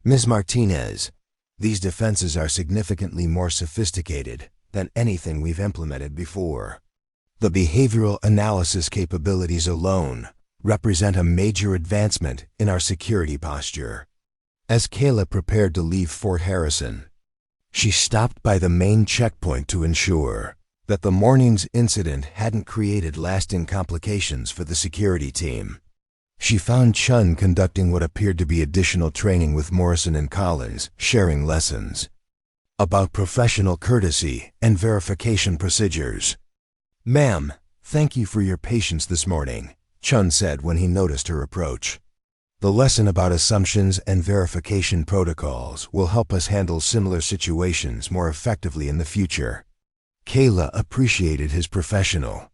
"Ms. Martinez, these defenses are significantly more sophisticated than anything we've implemented before. The behavioral analysis capabilities alone represent a major advancement in our security posture." As Kaila prepared to leave Fort Harrison, she stopped by the main checkpoint to ensure that the morning's incident hadn't created lasting complications for the security team. She found Chun conducting what appeared to be additional training with Morrison and Collins, sharing lessons. about professional courtesy and verification procedures. "Ma'am, thank you for your patience this morning," Chun said when he noticed her approach. "The lesson about assumptions and verification protocols will help us handle similar situations more effectively in the future." Kaila appreciated his professional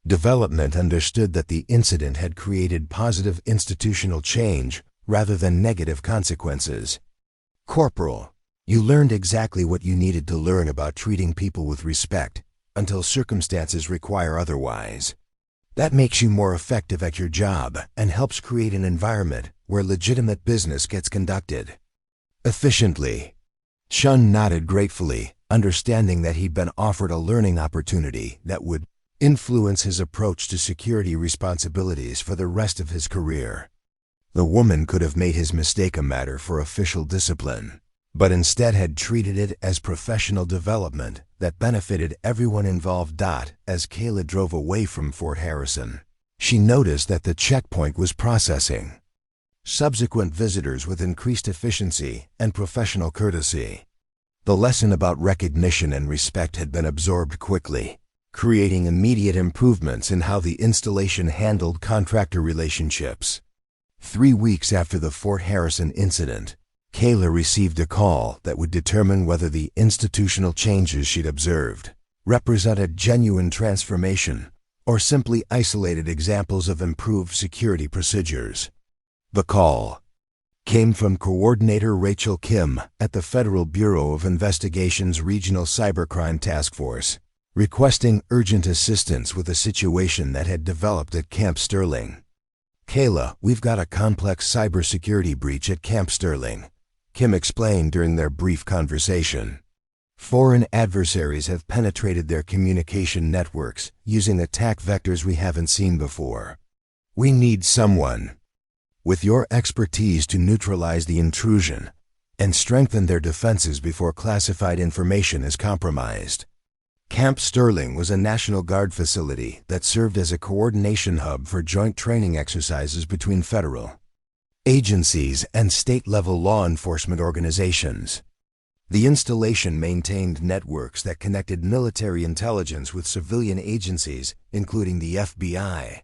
development, understood that the incident had created positive institutional change rather than negative consequences. "Corporal, you learned exactly what you needed to learn about treating people with respect until circumstances require otherwise. That makes you more effective at your job and helps create an environment where legitimate business gets conducted efficiently." Chun nodded gratefully, understanding that he'd been offered a learning opportunity that would influence his approach to security responsibilities for the rest of his career. The woman could have made his mistake a matter for official discipline, but instead had treated it as professional development that benefited everyone involved. As Kaila drove away from Fort Harrison, she noticed that the checkpoint was processing subsequent visitors with increased efficiency and professional courtesy. The lesson about recognition and respect had been absorbed quickly, creating immediate improvements in how the installation handled contractor relationships. 3 weeks after the Fort Harrison incident, Kaila received a call that would determine whether the institutional changes she'd observed represented genuine transformation or simply isolated examples of improved security procedures. The call came from Coordinator Rachel Kim at the Federal Bureau of Investigation's Regional Cybercrime Task Force, requesting urgent assistance with a situation that had developed at Camp Sterling. "Kaila, we've got a complex cybersecurity breach at Camp Sterling," Kim explained during their brief conversation. "Foreign adversaries have penetrated their communication networks using attack vectors we haven't seen before. We need someone with your expertise to neutralize the intrusion and strengthen their defenses before classified information is compromised." Camp Sterling was a National Guard facility that served as a coordination hub for joint training exercises between federal agencies and state-level law enforcement organizations. The installation maintained networks that connected military intelligence with civilian agencies, including the FBI,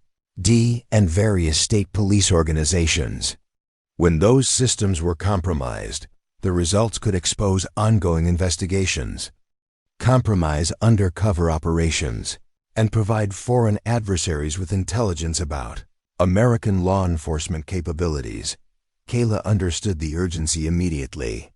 and various state police organizations. When those systems were compromised, the results could expose ongoing investigations, compromise undercover operations, and provide foreign adversaries with intelligence about American law enforcement capabilities. Kaila understood the urgency immediately.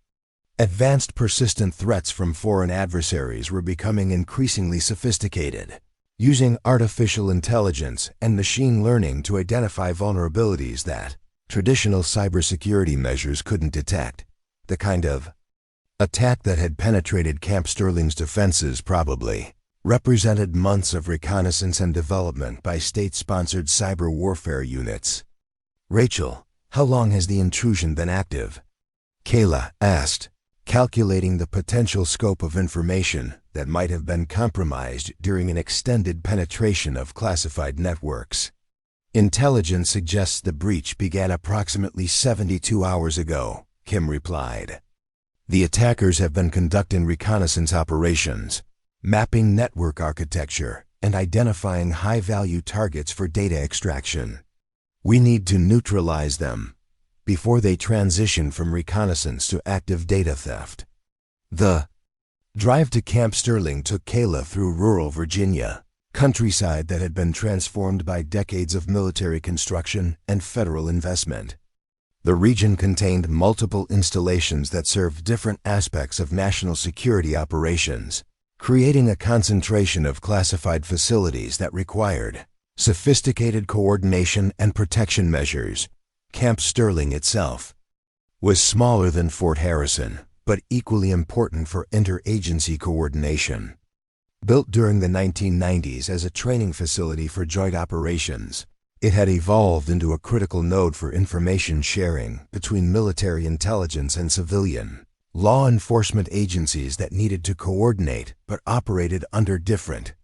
Advanced persistent threats from foreign adversaries were becoming increasingly sophisticated, using artificial intelligence and machine learning to identify vulnerabilities that traditional cybersecurity measures couldn't detect. The kind of attack that had penetrated Camp Sterling's defenses probably represented months of reconnaissance and development by state-sponsored cyber warfare units. "Rachel, how long has the intrusion been active?" Kaila asked, calculating the potential scope of information that might have been compromised during an extended penetration of classified networks. "Intelligence suggests the breach began approximately 72 hours ago," Kim replied. "The attackers have been conducting reconnaissance operations, mapping network architecture, and identifying high-value targets for data extraction. We need to neutralize them before they transition from reconnaissance to active data theft." The drive to Camp Sterling took Kaila through rural Virginia, countryside that had been transformed by decades of military construction and federal investment. The region contained multiple installations that served different aspects of national security operations, creating a concentration of classified facilities that required sophisticated coordination and protection measures. Camp Sterling itself was smaller than Fort Harrison, but equally important for interagency coordination. Built during the 1990s as a training facility for joint operations, it had evolved into a critical node for information sharing between military intelligence and civilian law enforcement agencies that needed to coordinate but operated under different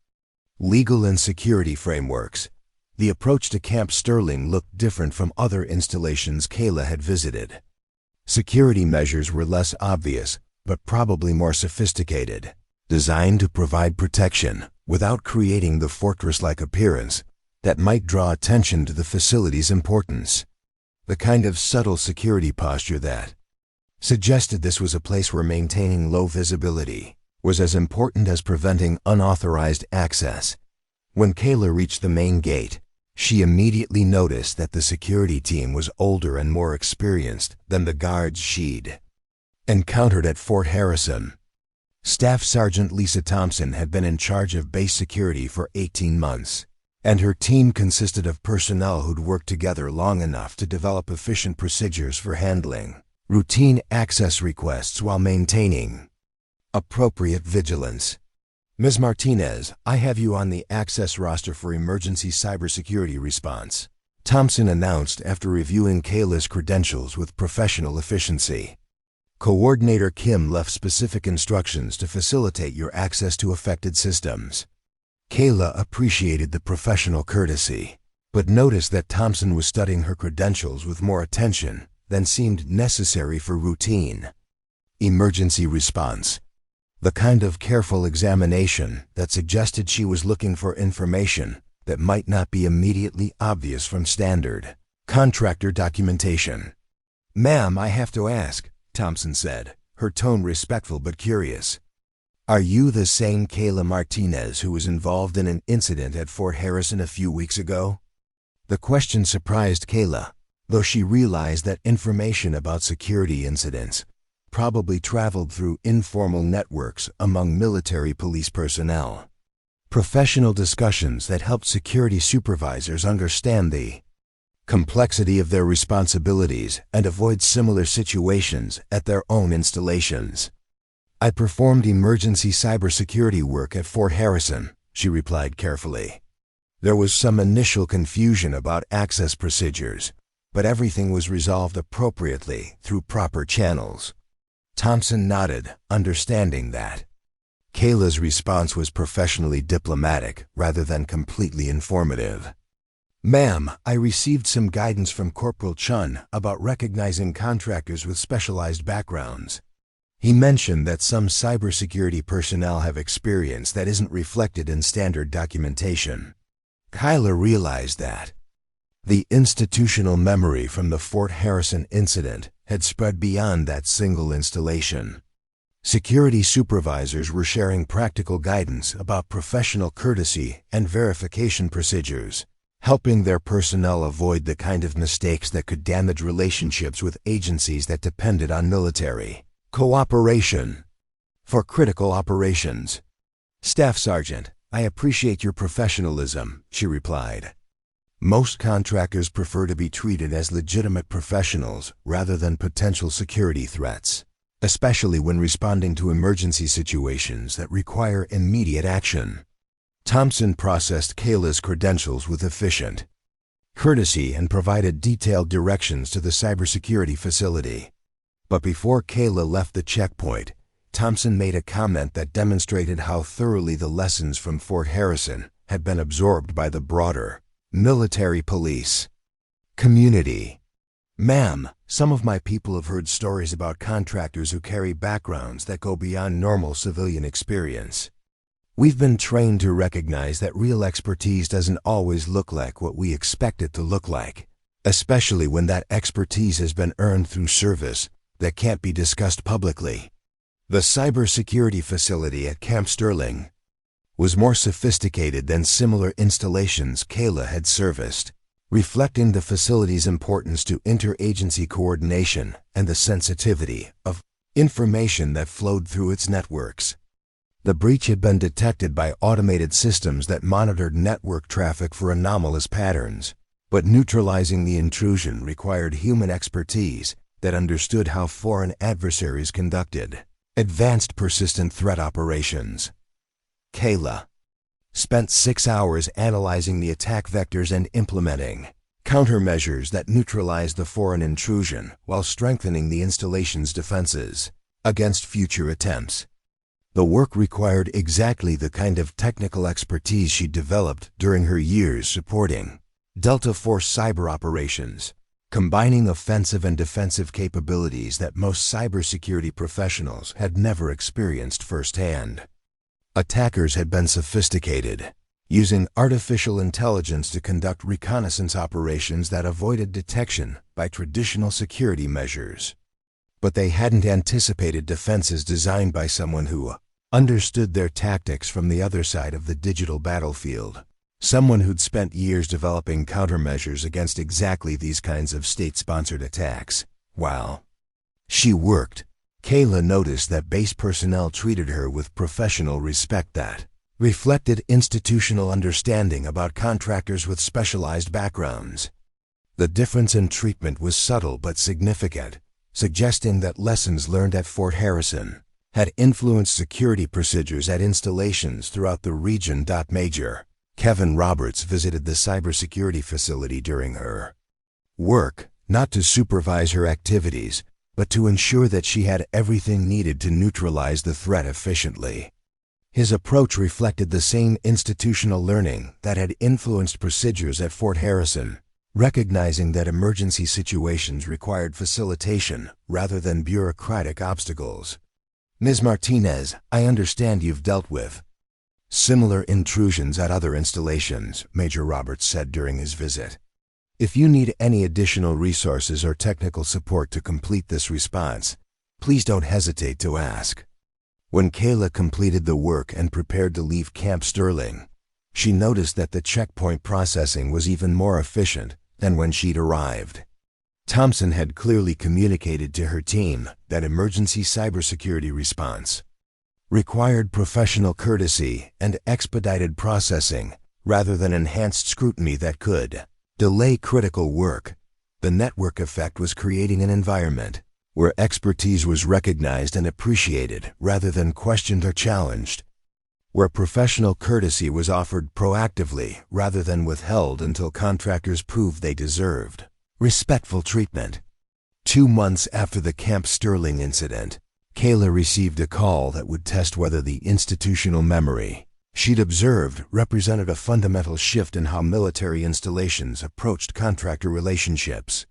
legal and security frameworks. The approach to Camp Sterling looked different from other installations Kaila had visited. Security measures were less obvious, but probably more sophisticated, designed to provide protection without creating the fortress-like appearance that might draw attention to the facility's importance. The kind of subtle security posture that suggested this was a place where maintaining low visibility was as important as preventing unauthorized access. When Kaila reached the main gate, she immediately noticed that the security team was older and more experienced than the guards she'd encountered at Fort Harrison. Staff Sergeant Lisa Thompson had been in charge of base security for 18 months, and her team consisted of personnel who'd worked together long enough to develop efficient procedures for handling routine access requests while maintaining appropriate vigilance. Ms. Martinez, I have you on the access roster for emergency cybersecurity response, Thompson announced after reviewing Kaila's credentials with professional efficiency. Coordinator Kim left specific instructions to facilitate your access to affected systems. Kaila appreciated the professional courtesy, but noticed that Thompson was studying her credentials with more attention than seemed necessary for routine emergency response. The kind of careful examination that suggested she was looking for information that might not be immediately obvious from standard contractor documentation. "Ma'am, I have to ask," Thompson said, her tone respectful but curious. "Are you the same Kaila Martinez who was involved in an incident at Fort Harrison a few weeks ago?" The question surprised Kaila, though she realized that information about security incidents probably traveled through informal networks among military police personnel. Professional discussions that helped security supervisors understand the complexity of their responsibilities and avoid similar situations at their own installations. "I performed emergency cybersecurity work at Fort Harrison," she replied carefully. "There was some initial confusion about access procedures, but everything was resolved appropriately through proper channels." Thompson nodded, understanding that Kaila's response was professionally diplomatic rather than completely informative. "Ma'am, I received some guidance from Corporal Chun about recognizing contractors with specialized backgrounds. He mentioned that some cybersecurity personnel have experience that isn't reflected in standard documentation." Kaila realized that the institutional memory from the Fort Harrison incident had spread beyond that single installation. Security supervisors were sharing practical guidance about professional courtesy and verification procedures, helping their personnel avoid the kind of mistakes that could damage relationships with agencies that depended on military cooperation for critical operations. "Staff Sergeant, I appreciate your professionalism," she replied. "Most contractors prefer to be treated as legitimate professionals rather than potential security threats, especially when responding to emergency situations that require immediate action." Thompson processed Kaila's credentials with efficient courtesy and provided detailed directions to the cybersecurity facility. But before Kaila left the checkpoint, Thompson made a comment that demonstrated how thoroughly the lessons from Fort Harrison had been absorbed by the broader military police community. "Ma'am, some of my people have heard stories about contractors who carry backgrounds that go beyond normal civilian experience. We've been trained to recognize that real expertise doesn't always look like what we expect it to look like, especially when that expertise has been earned through service that can't be discussed publicly." The cybersecurity facility at Camp Sterling was more sophisticated than similar installations Kaila had serviced, reflecting the facility's importance to interagency coordination and the sensitivity of information that flowed through its networks. The breach had been detected by automated systems that monitored network traffic for anomalous patterns, but neutralizing the intrusion required human expertise that understood how foreign adversaries conducted advanced persistent threat operations. Kaila spent 6 hours analyzing the attack vectors and implementing countermeasures that neutralized the foreign intrusion while strengthening the installation's defenses against future attempts. The work required exactly the kind of technical expertise she developed during her years supporting Delta Force cyber operations. combining offensive and defensive capabilities that most cybersecurity professionals had never experienced firsthand. Attackers had been sophisticated, using artificial intelligence to conduct reconnaissance operations that avoided detection by traditional security measures. But they hadn't anticipated defenses designed by someone who understood their tactics from the other side of the digital battlefield. Someone who'd spent years developing countermeasures against exactly these kinds of state-sponsored attacks. While she worked, Kaila noticed that base personnel treated her with professional respect that reflected institutional understanding about contractors with specialized backgrounds. The difference in treatment was subtle but significant, suggesting that lessons learned at Fort Harrison had influenced security procedures at installations throughout the region. Major Kevin Roberts visited the cybersecurity facility during her work, not to supervise her activities, but to ensure that she had everything needed to neutralize the threat efficiently. His approach reflected the same institutional learning that had influenced procedures at Fort Harrison, recognizing that emergency situations required facilitation rather than bureaucratic obstacles. Ms. Martinez, I understand you've dealt with similar intrusions at other installations, Major Roberts said during his visit. If you need any additional resources or technical support to complete this response, please don't hesitate to ask. When Kaila completed the work and prepared to leave Camp Sterling, she noticed that the checkpoint processing was even more efficient than when she'd arrived. Thompson had clearly communicated to her team that emergency cybersecurity response required professional courtesy and expedited processing rather than enhanced scrutiny that could delay critical work. The network effect was creating an environment where expertise was recognized and appreciated rather than questioned or challenged, where professional courtesy was offered proactively rather than withheld until contractors proved they deserved respectful treatment. 2 months after the Camp Sterling incident, Kaila received a call that would test whether the institutional memory she'd observed represented a fundamental shift in how military installations approached contractor relationships.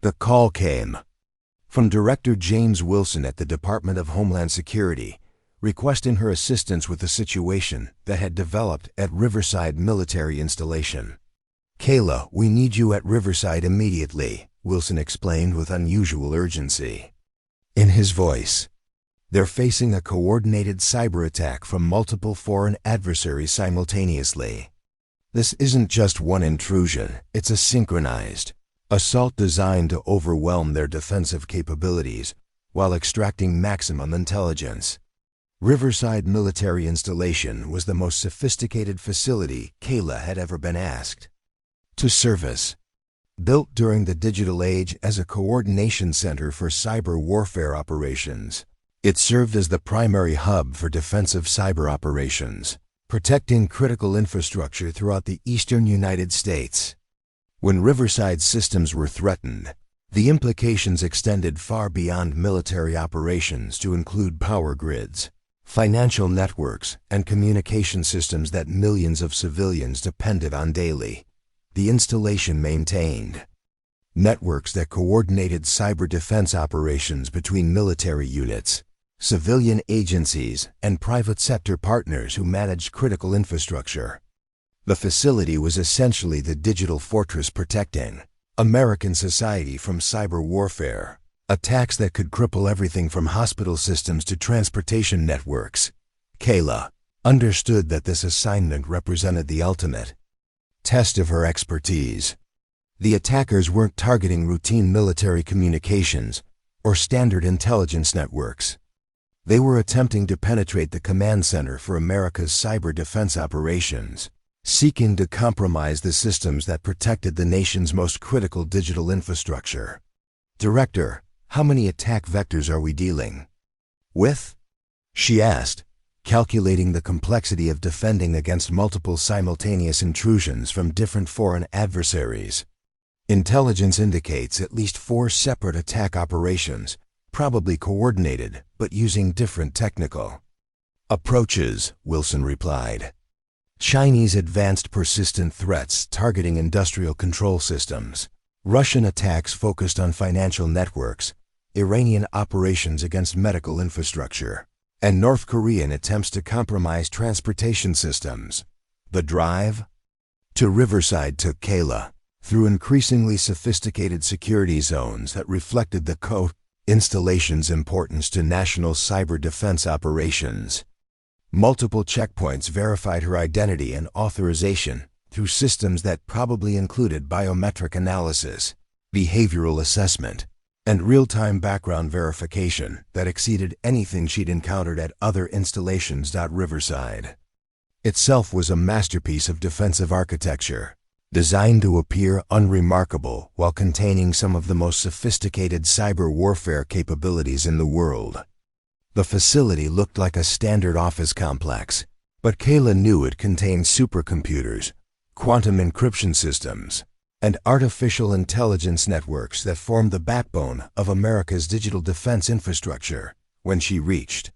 The call came from Director James Wilson at the Department of Homeland Security, requesting her assistance with a situation that had developed at Riverside Military Installation. Kaila, we need you at Riverside immediately, Wilson explained with unusual urgency in his voice. They're facing a coordinated cyber attack from multiple foreign adversaries simultaneously. This isn't just one intrusion, it's a synchronized assault designed to overwhelm their defensive capabilities while extracting maximum intelligence. Riverside Military Installation was the most sophisticated facility Kaila had ever been asked to service. Built during the digital age as a coordination center for cyber warfare operations, it served as the primary hub for defensive cyber operations, protecting critical infrastructure throughout the eastern United States. When Riverside systems were threatened, the implications extended far beyond military operations to include power grids, financial networks, and communication systems that millions of civilians depended on daily. The installation maintained networks that coordinated cyber defense operations between military units, civilian agencies, and private sector partners who managed critical infrastructure. The facility was essentially the digital fortress protecting American society from cyber warfare, attacks that could cripple everything from hospital systems to transportation networks. Kaila understood that this assignment represented the ultimate test of her expertise. The attackers weren't targeting routine military communications or standard intelligence networks. They were attempting to penetrate the command center for America's cyber defense operations, seeking to compromise the systems that protected the nation's most critical digital infrastructure. Director, how many attack vectors are we dealing with? She asked, calculating the complexity of defending against multiple simultaneous intrusions from different foreign adversaries. Intelligence indicates at least 4 separate attack operations, probably coordinated, but using different technical approaches, Wilson replied. Chinese advanced persistent threats targeting industrial control systems, Russian attacks focused on financial networks, Iranian operations against medical infrastructure, and North Korean attempts to compromise transportation systems. The drive to Riverside took Kaila through increasingly sophisticated security zones that reflected the installation's importance to national cyber defense operations. Multiple checkpoints verified her identity and authorization through systems that probably included biometric analysis, behavioral assessment, and real-time background verification that exceeded anything she'd encountered at other installations. Riverside itself was a masterpiece of defensive architecture, designed to appear unremarkable while containing some of the most sophisticated cyber warfare capabilities in the world. The facility looked like a standard office complex, but Kaila knew it contained supercomputers, quantum encryption systems, and artificial intelligence networks that formed the backbone of America's digital defense infrastructure. When she reached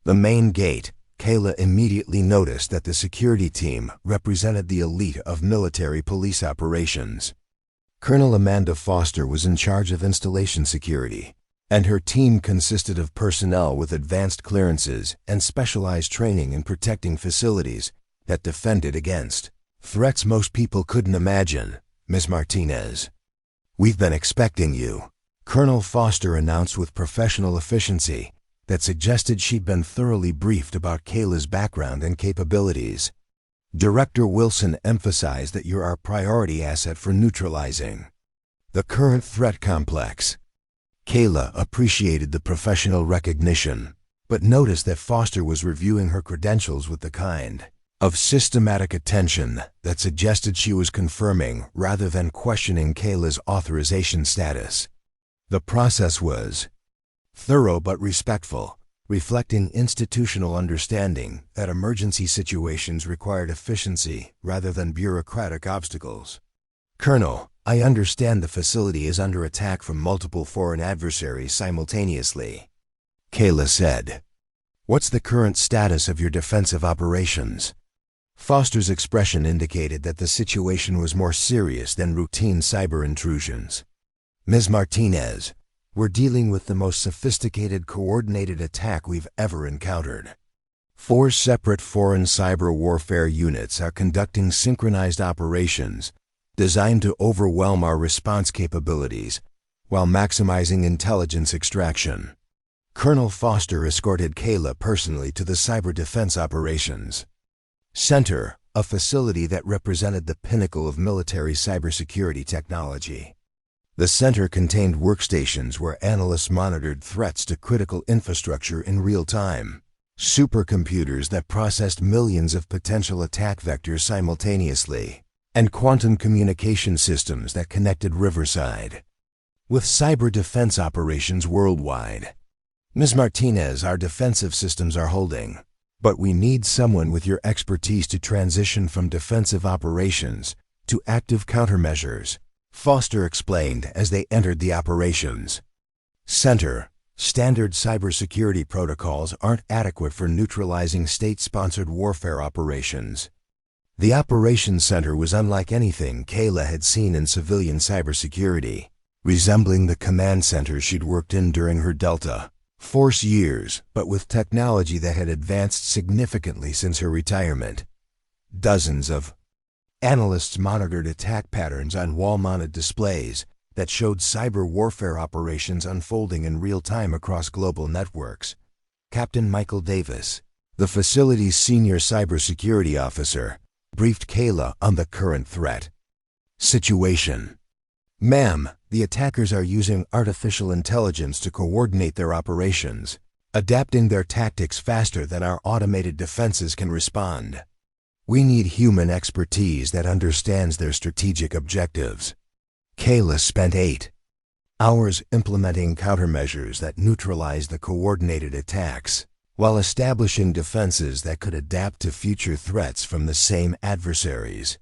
the main gate, Kaila immediately noticed that the security team represented the elite of military police operations. Colonel Amanda Foster was in charge of installation security, and her team consisted of personnel with advanced clearances and specialized training in protecting facilities that defended against threats most people couldn't imagine. Ms. Martinez, we've been expecting you, Colonel Foster announced with professional efficiency that suggested she'd been thoroughly briefed about Kaila's background and capabilities. Director Wilson emphasized that you're our priority asset for neutralizing the current threat complex. Kaila appreciated the professional recognition, but noticed that Foster was reviewing her credentials with the kind of systematic attention that suggested she was confirming rather than questioning Kaila's authorization status. The process was thorough but respectful, reflecting institutional understanding that emergency situations required efficiency rather than bureaucratic obstacles. Colonel, I understand the facility is under attack from multiple foreign adversaries simultaneously, Kaila said. What's the current status of your defensive operations? Foster's expression indicated that the situation was more serious than routine cyber intrusions. Ms. Martinez, we're dealing with the most sophisticated coordinated attack we've ever encountered. 4 separate foreign cyber warfare units are conducting synchronized operations designed to overwhelm our response capabilities while maximizing intelligence extraction. Colonel Foster escorted Kaila personally to the Cyber Defense Operations Center, a facility that represented the pinnacle of military cybersecurity technology. The center contained workstations where analysts monitored threats to critical infrastructure in real time, supercomputers that processed millions of potential attack vectors simultaneously, and quantum communication systems that connected Riverside with cyber defense operations worldwide. Ms. Martinez, our defensive systems are holding, but we need someone with your expertise to transition from defensive operations to active countermeasures, Foster explained as they entered the operations center. Standard cybersecurity protocols aren't adequate for neutralizing state-sponsored warfare operations. The operations center was unlike anything Kaila had seen in civilian cybersecurity, resembling the command center she'd worked in during her Delta Force years, but with technology that had advanced significantly since her retirement. Dozens of analysts monitored attack patterns on wall-mounted displays that showed cyber warfare operations unfolding in real time across global networks. Captain Michael Davis, the facility's senior cybersecurity officer, briefed Kaila on the current threat situation. Ma'am, the attackers are using artificial intelligence to coordinate their operations, adapting their tactics faster than our automated defenses can respond. We need human expertise that understands their strategic objectives. Kaila spent 8 hours implementing countermeasures that neutralized the coordinated attacks, while establishing defenses that could adapt to future threats from the same adversaries.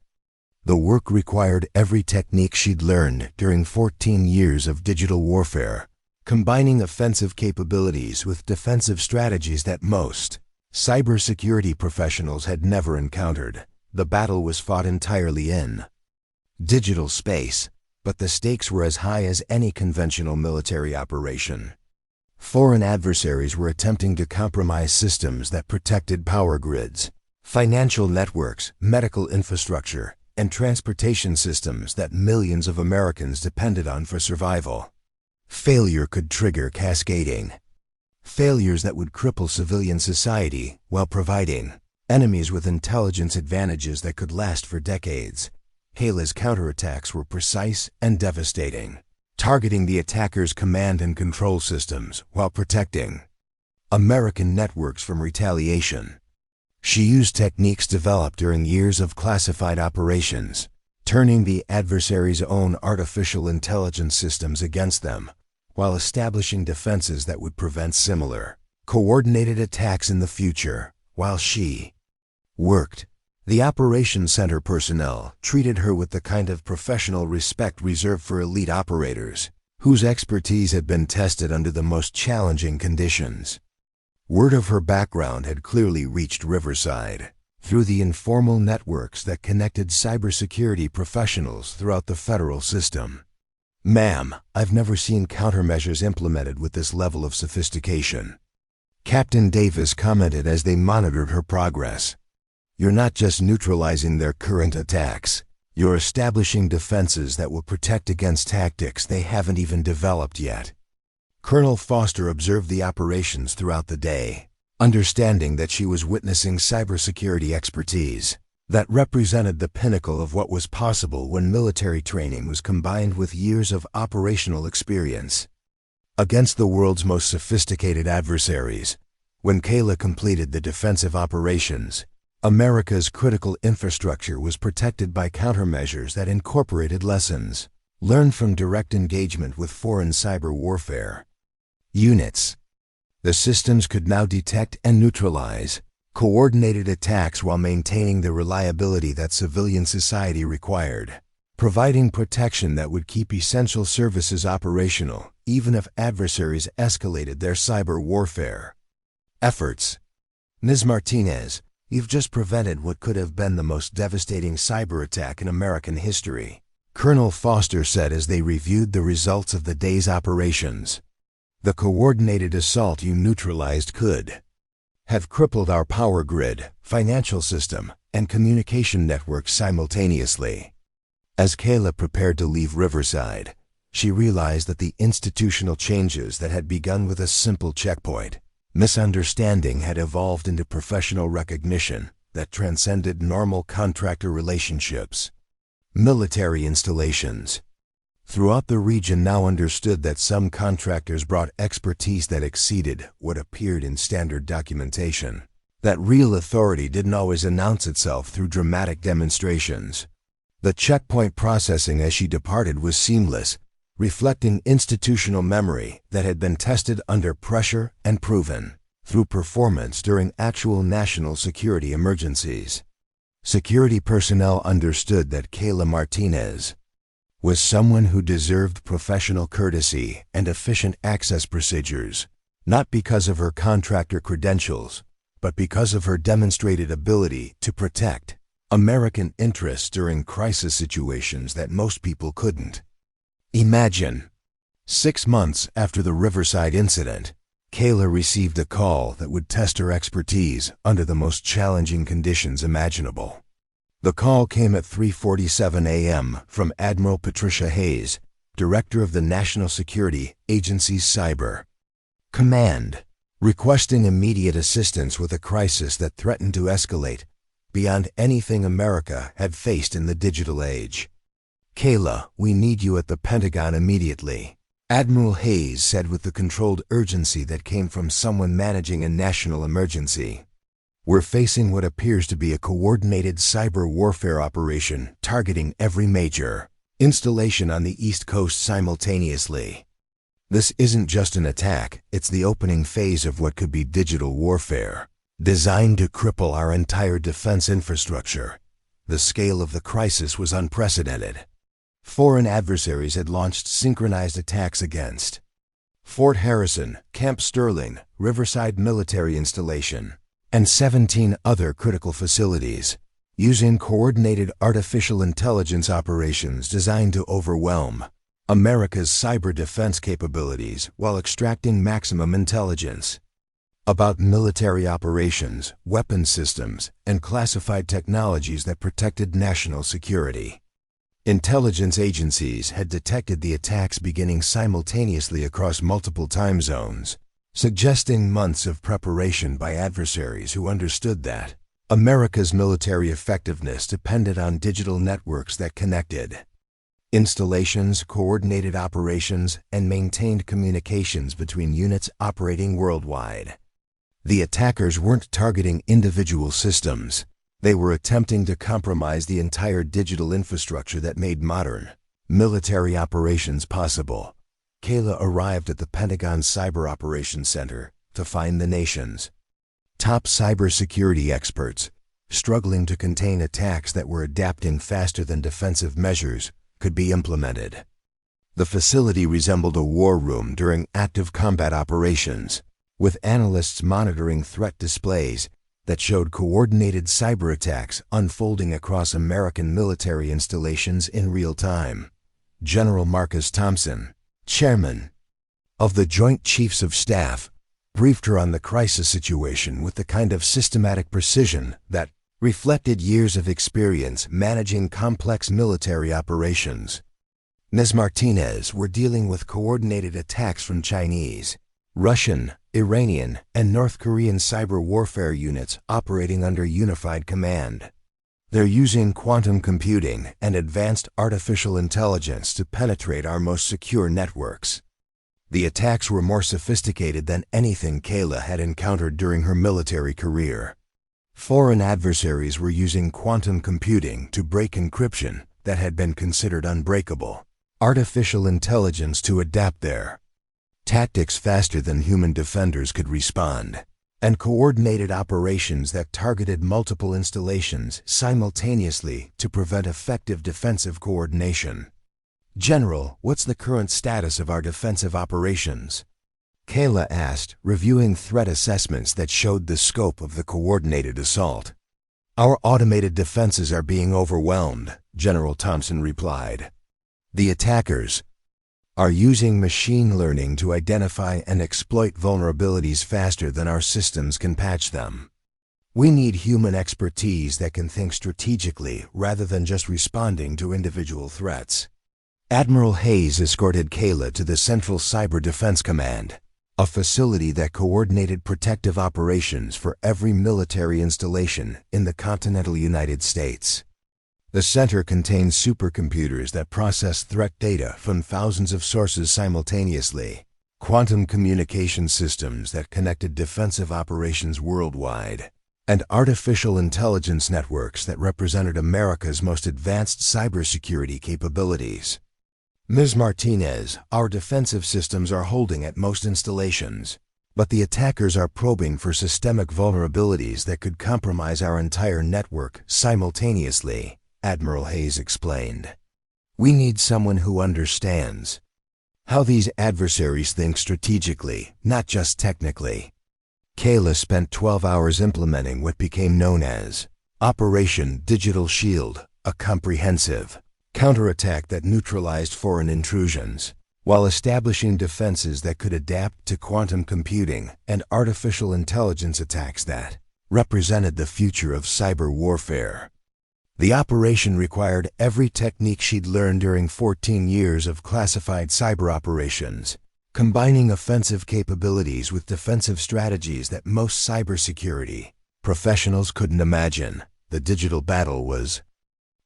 The work required every technique she'd learned during 14 years of digital warfare, combining offensive capabilities with defensive strategies that most cybersecurity professionals had never encountered. The battle was fought entirely in digital space, but the stakes were as high as any conventional military operation. Foreign adversaries were attempting to compromise systems that protected power grids, financial networks, medical infrastructure, and transportation systems that millions of Americans depended on for survival. Failure could trigger cascading failures that would cripple civilian society while providing enemies with intelligence advantages that could last for decades. Kaila's counterattacks were precise and devastating, targeting the attacker's command and control systems while protecting American networks from retaliation. She used techniques developed during years of classified operations, turning the adversary's own artificial intelligence systems against them, while establishing defenses that would prevent similar, coordinated attacks in the future. While she worked, the Operations Center personnel treated her with the kind of professional respect reserved for elite operators, whose expertise had been tested under the most challenging conditions. Word of her background had clearly reached Riverside through the informal networks that connected cybersecurity professionals throughout the federal system. "Ma'am, I've never seen countermeasures implemented with this level of sophistication," Captain Davis commented as they monitored her progress. "You're not just neutralizing their current attacks, you're establishing defenses that will protect against tactics they haven't even developed yet." Colonel Foster observed the operations throughout the day, understanding that she was witnessing cybersecurity expertise that represented the pinnacle of what was possible when military training was combined with years of operational experience. Against the world's most sophisticated adversaries, when Kaila completed the defensive operations, America's critical infrastructure was protected by countermeasures that incorporated lessons learned from direct engagement with foreign cyber warfare units. The systems could now detect and neutralize coordinated attacks while maintaining the reliability that civilian society required, providing protection that would keep essential services operational even if adversaries escalated their cyber warfare efforts. "Ms. Martinez, you've just prevented what could have been the most devastating cyber attack in American history," Colonel Foster said as they reviewed the results of the day's operations. "The coordinated assault you neutralized could have crippled our power grid, financial system, and communication networks simultaneously." As Kaila prepared to leave Riverside, she realized that the institutional changes that had begun with a simple checkpoint misunderstanding had evolved into professional recognition that transcended normal contractor relationships. Military installations throughout the region now understood that some contractors brought expertise that exceeded what appeared in standard documentation, that real authority didn't always announce itself through dramatic demonstrations. The checkpoint processing as she departed was seamless, reflecting institutional memory that had been tested under pressure and proven through performance during actual national security emergencies. Security personnel understood that Kaila Martinez was someone who deserved professional courtesy and efficient access procedures, not because of her contractor credentials, but because of her demonstrated ability to protect American interests during crisis situations that most people couldn't imagine. 6 months after the Riverside incident, Kaila received a call that would test her expertise under the most challenging conditions imaginable. The call came at 3:47 a.m. from Admiral Patricia Hayes, Director of the National Security Agency's Cyber Command, requesting immediate assistance with a crisis that threatened to escalate beyond anything America had faced in the digital age. "Kaila, we need you at the Pentagon immediately," Admiral Hayes said with the controlled urgency that came from someone managing a national emergency. "We're facing what appears to be a coordinated cyber warfare operation targeting every major installation on the East Coast simultaneously. This isn't just an attack, it's the opening phase of what could be digital warfare, designed to cripple our entire defense infrastructure." The scale of the crisis was unprecedented. Foreign adversaries had launched synchronized attacks against Fort Harrison, Camp Sterling, Riverside Military Installation, and 17 other critical facilities, using coordinated artificial intelligence operations designed to overwhelm America's cyber defense capabilities while extracting maximum intelligence about military operations, weapon systems, and classified technologies that protected national security. Intelligence agencies had detected the attacks beginning simultaneously across multiple time zones, suggesting months of preparation by adversaries who understood that America's military effectiveness depended on digital networks that connected installations, coordinated operations, and maintained communications between units operating worldwide. The attackers weren't targeting individual systems. They were attempting to compromise the entire digital infrastructure that made modern military operations possible. Kaila arrived at the Pentagon's Cyber Operations Center to find the nation's top cybersecurity experts struggling to contain attacks that were adapting faster than defensive measures could be implemented. The facility resembled a war room during active combat operations, with analysts monitoring threat displays that showed coordinated cyber attacks unfolding across American military installations in real time. General Marcus Thompson, chairman of the Joint Chiefs of Staff, briefed her on the crisis situation with the kind of systematic precision that reflected years of experience managing complex military operations. Ms. Martinez were dealing with coordinated attacks from Chinese, Russian, Iranian, and North Korean cyber warfare units operating under unified command. They're using quantum computing and advanced artificial intelligence to penetrate our most secure networks. The attacks were more sophisticated than anything Kaila had encountered during her military career. Foreign adversaries were using quantum computing to break encryption that had been considered unbreakable, artificial intelligence to adapt their tactics faster than human defenders could respond, and coordinated operations that targeted multiple installations simultaneously to prevent effective defensive coordination. General, what's the current status of our defensive operations? Kaila asked, reviewing threat assessments that showed the scope of the coordinated assault. Our automated defenses are being overwhelmed, General Thompson replied. The attackers are using machine learning to identify and exploit vulnerabilities faster than our systems can patch them. We need human expertise that can think strategically rather than just responding to individual threats. Admiral Hayes escorted Kaila to the Central Cyber Defense Command, a facility that coordinated protective operations for every military installation in the continental United States. The center contains supercomputers that process threat data from thousands of sources simultaneously, quantum communication systems that connected defensive operations worldwide, and artificial intelligence networks that represented America's most advanced cybersecurity capabilities. Ms. Martinez, our defensive systems are holding at most installations, but the attackers are probing for systemic vulnerabilities that could compromise our entire network simultaneously, Admiral Hayes explained. We need someone who understands how these adversaries think strategically, not just technically. Kaila spent 12 hours implementing what became known as Operation Digital Shield, a comprehensive counterattack that neutralized foreign intrusions, while establishing defenses that could adapt to quantum computing and artificial intelligence attacks that represented the future of cyber warfare. The operation required every technique she'd learned during 14 years of classified cyber operations, combining offensive capabilities with defensive strategies that most cybersecurity professionals couldn't imagine. The digital battle was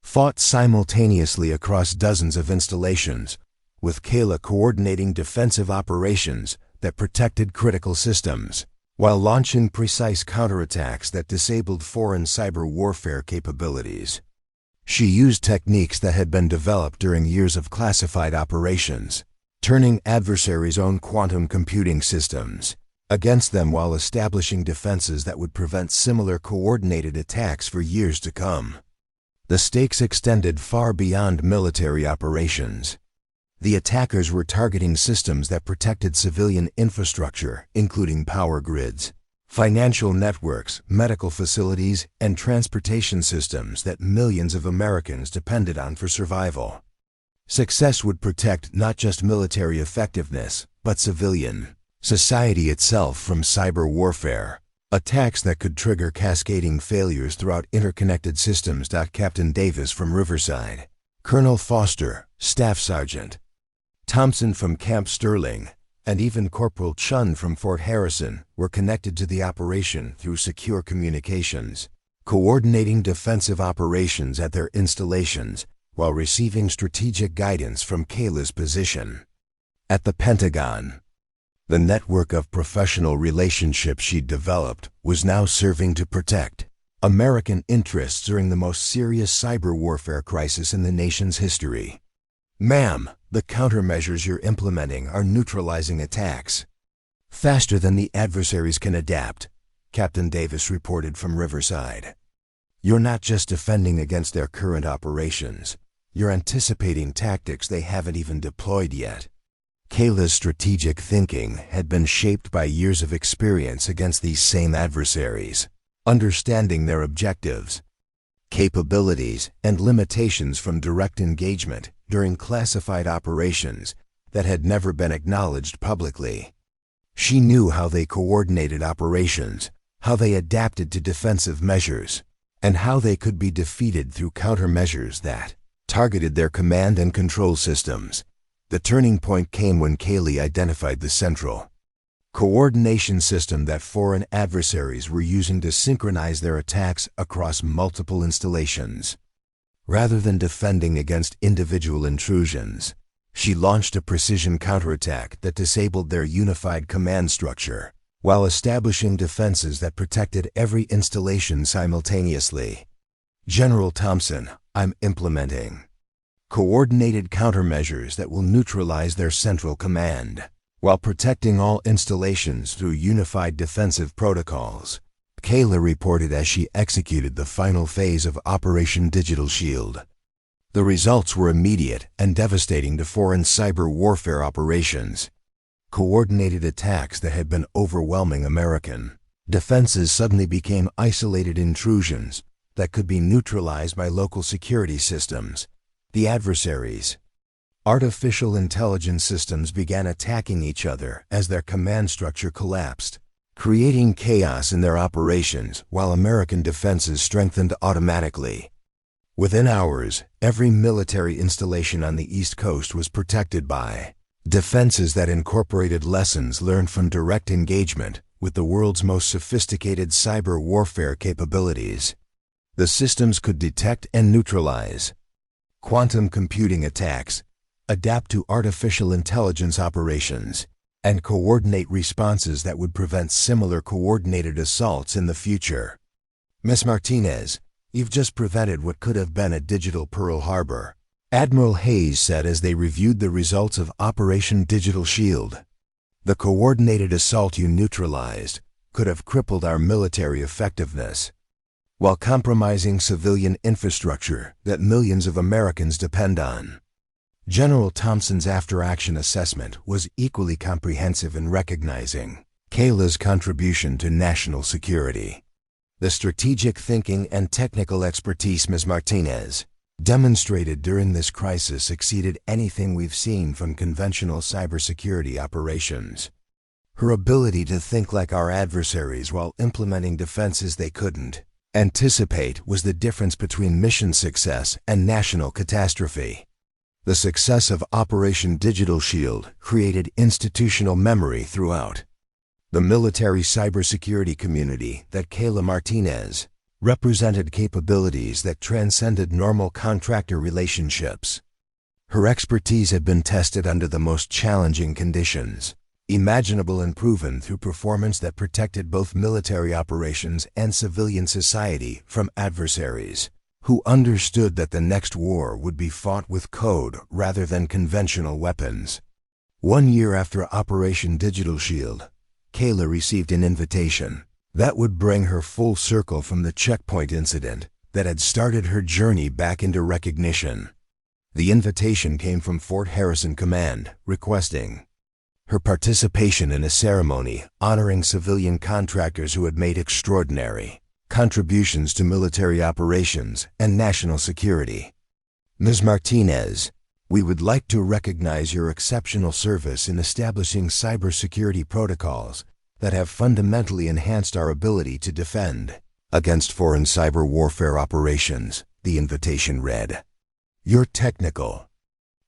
fought simultaneously across dozens of installations, with Kaila coordinating defensive operations that protected critical systems, while launching precise counterattacks that disabled foreign cyber warfare capabilities. She used techniques that had been developed during years of classified operations, turning adversaries' own quantum computing systems against them while establishing defenses that would prevent similar coordinated attacks for years to come. The stakes extended far beyond military operations. The attackers were targeting systems that protected civilian infrastructure, including power grids, financial networks, medical facilities, and transportation systems that millions of Americans depended on for survival. Success would protect not just military effectiveness, but civilian society itself from cyber warfare, attacks that could trigger cascading failures throughout interconnected systems. Captain Davis from Riverside, Colonel Foster, Staff Sergeant Thompson from Camp Sterling, and even Corporal Chun from Fort Harrison were connected to the operation through secure communications, coordinating defensive operations at their installations while receiving strategic guidance from Kaila's position. At the Pentagon, the network of professional relationships she'd developed was now serving to protect American interests during the most serious cyber warfare crisis in the nation's history. "Ma'am, the countermeasures you're implementing are neutralizing attacks faster than the adversaries can adapt," Captain Davis reported from Riverside. "You're not just defending against their current operations, you're anticipating tactics they haven't even deployed yet." Kaila's strategic thinking had been shaped by years of experience against these same adversaries, understanding their objectives, capabilities, and limitations from direct engagement during classified operations that had never been acknowledged publicly. She knew how they coordinated operations, how they adapted to defensive measures, and how they could be defeated through countermeasures that targeted their command and control systems. The turning point came when Kaila identified the central coordination system that foreign adversaries were using to synchronize their attacks across multiple installations. Rather than defending against individual intrusions, she launched a precision counterattack that disabled their unified command structure, while establishing defenses that protected every installation simultaneously. "General Thompson, I'm implementing coordinated countermeasures that will neutralize their central command, while protecting all installations through unified defensive protocols," Kaila reported as she executed the final phase of Operation Digital Shield. The results were immediate and devastating to foreign cyber warfare operations. Coordinated attacks that had been overwhelming American defenses suddenly became isolated intrusions that could be neutralized by local security systems. The adversaries' artificial intelligence systems began attacking each other as their command structure collapsed, creating chaos in their operations while American defenses strengthened automatically. Within hours, every military installation on the East Coast was protected by defenses that incorporated lessons learned from direct engagement with the world's most sophisticated cyber warfare capabilities. The systems could detect and neutralize quantum computing attacks, adapt to artificial intelligence operations, and coordinate responses that would prevent similar coordinated assaults in the future. "Miss Martinez, you've just prevented what could have been a digital Pearl Harbor," Admiral Hayes said as they reviewed the results of Operation Digital Shield. "The coordinated assault you neutralized could have crippled our military effectiveness, while compromising civilian infrastructure that millions of Americans depend on." General Thompson's after-action assessment was equally comprehensive in recognizing Kaila's contribution to national security. The strategic thinking and technical expertise Ms. Martinez demonstrated during this crisis exceeded anything we've seen from conventional cybersecurity operations. Her ability to think like our adversaries while implementing defenses they couldn't anticipate was the difference between mission success and national catastrophe. The success of Operation Digital Shield created institutional memory throughout the military cybersecurity community that Kaila Martinez represented capabilities that transcended normal contractor relationships. Her expertise had been tested under the most challenging conditions imaginable and proven through performance that protected both military operations and civilian society from adversaries who understood that the next war would be fought with code rather than conventional weapons. 1 year after Operation Digital Shield, Kaila received an invitation that would bring her full circle from the checkpoint incident that had started her journey back into recognition. The invitation came from Fort Harrison Command, requesting her participation in a ceremony honoring civilian contractors who had made extraordinary contributions to military operations and national security. Ms. Martinez, we would like to recognize your exceptional service in establishing cybersecurity protocols that have fundamentally enhanced our ability to defend against foreign cyber warfare operations, the invitation read. Your technical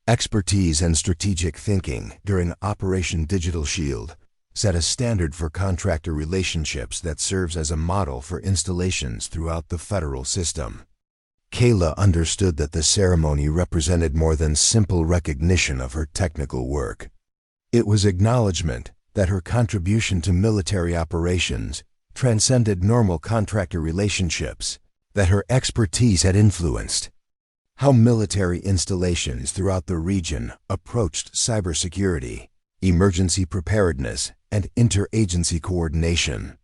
expertise and strategic thinking during Operation Digital Shield set a standard for contractor relationships that serves as a model for installations throughout the federal system. Kaila understood that the ceremony represented more than simple recognition of her technical work. It was acknowledgement that her contribution to military operations transcended normal contractor relationships, that her expertise had influenced how military installations throughout the region approached cybersecurity, emergency preparedness, and interagency coordination.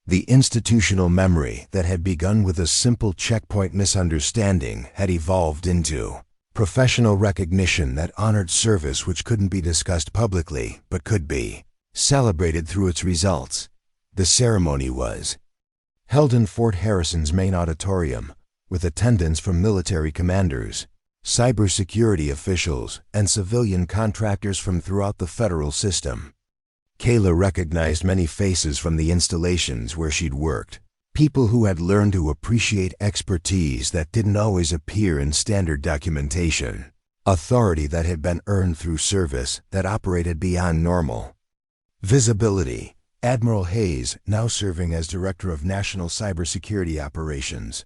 The institutional memory that had begun with a simple checkpoint misunderstanding had evolved into professional recognition that honored service which couldn't be discussed publicly but could be celebrated through its results. The ceremony was held in Fort Harrison's main auditorium, with attendance from military commanders, cybersecurity officials, and civilian contractors from throughout the federal system. Kaila recognized many faces from the installations where she'd worked, people who had learned to appreciate expertise that didn't always appear in standard documentation, authority that had been earned through service that operated beyond normal visibility. Admiral Hayes, now serving as Director of National Cybersecurity Operations,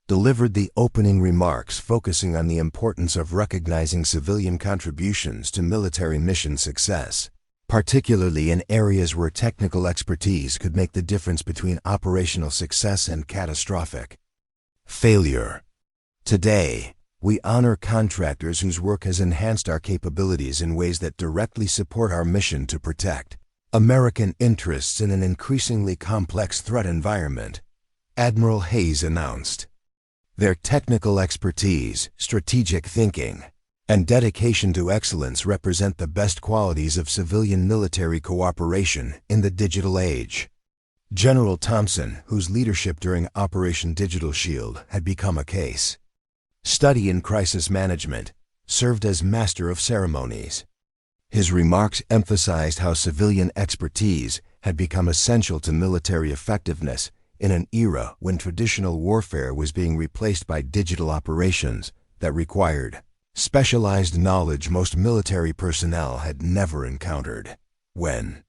delivered the opening remarks focusing on the importance of recognizing civilian contributions to military mission success, particularly in areas where technical expertise could make the difference between operational success and catastrophic failure. Today, we honor contractors whose work has enhanced our capabilities in ways that directly support our mission to protect American interests in an increasingly complex threat environment, Admiral Hayes announced. Their technical expertise, strategic thinking, and dedication to excellence represent the best qualities of civilian-military cooperation in the digital age. General Thompson, whose leadership during Operation Digital Shield had become a case study in crisis management, served as Master of Ceremonies. His remarks emphasized how civilian expertise had become essential to military effectiveness in an era when traditional warfare was being replaced by digital operations that required specialized knowledge most military personnel had never encountered. When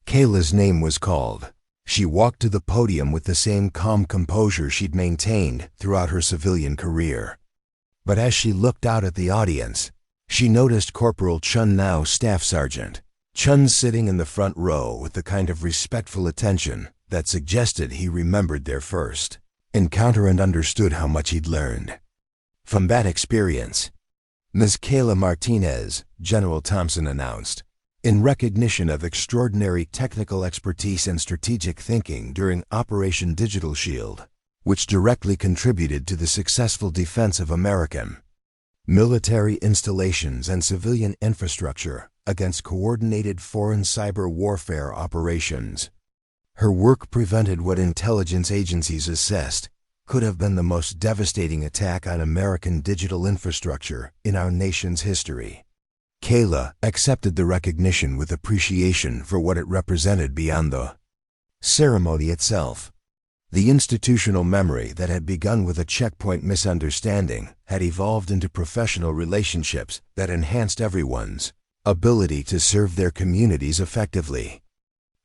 Kaila's name was called, she walked to the podium with the same calm composure she'd maintained throughout her civilian career. But as she looked out at the audience, she noticed Corporal Chun, now Staff Sergeant. Chun sitting in the front row with the kind of respectful attention that suggested he remembered their first encounter and understood how much he'd learned from that experience. Ms. Kaila Martinez, General Thompson announced, in recognition of extraordinary technical expertise and strategic thinking during Operation Digital Shield, which directly contributed to the successful defense of American military installations and civilian infrastructure against coordinated foreign cyber warfare operations. Her work prevented what intelligence agencies assessed could have been the most devastating attack on American digital infrastructure in our nation's history. Kaila accepted the recognition with appreciation for what it represented beyond the ceremony itself. The institutional memory that had begun with a checkpoint misunderstanding had evolved into professional relationships that enhanced everyone's ability to serve their communities effectively.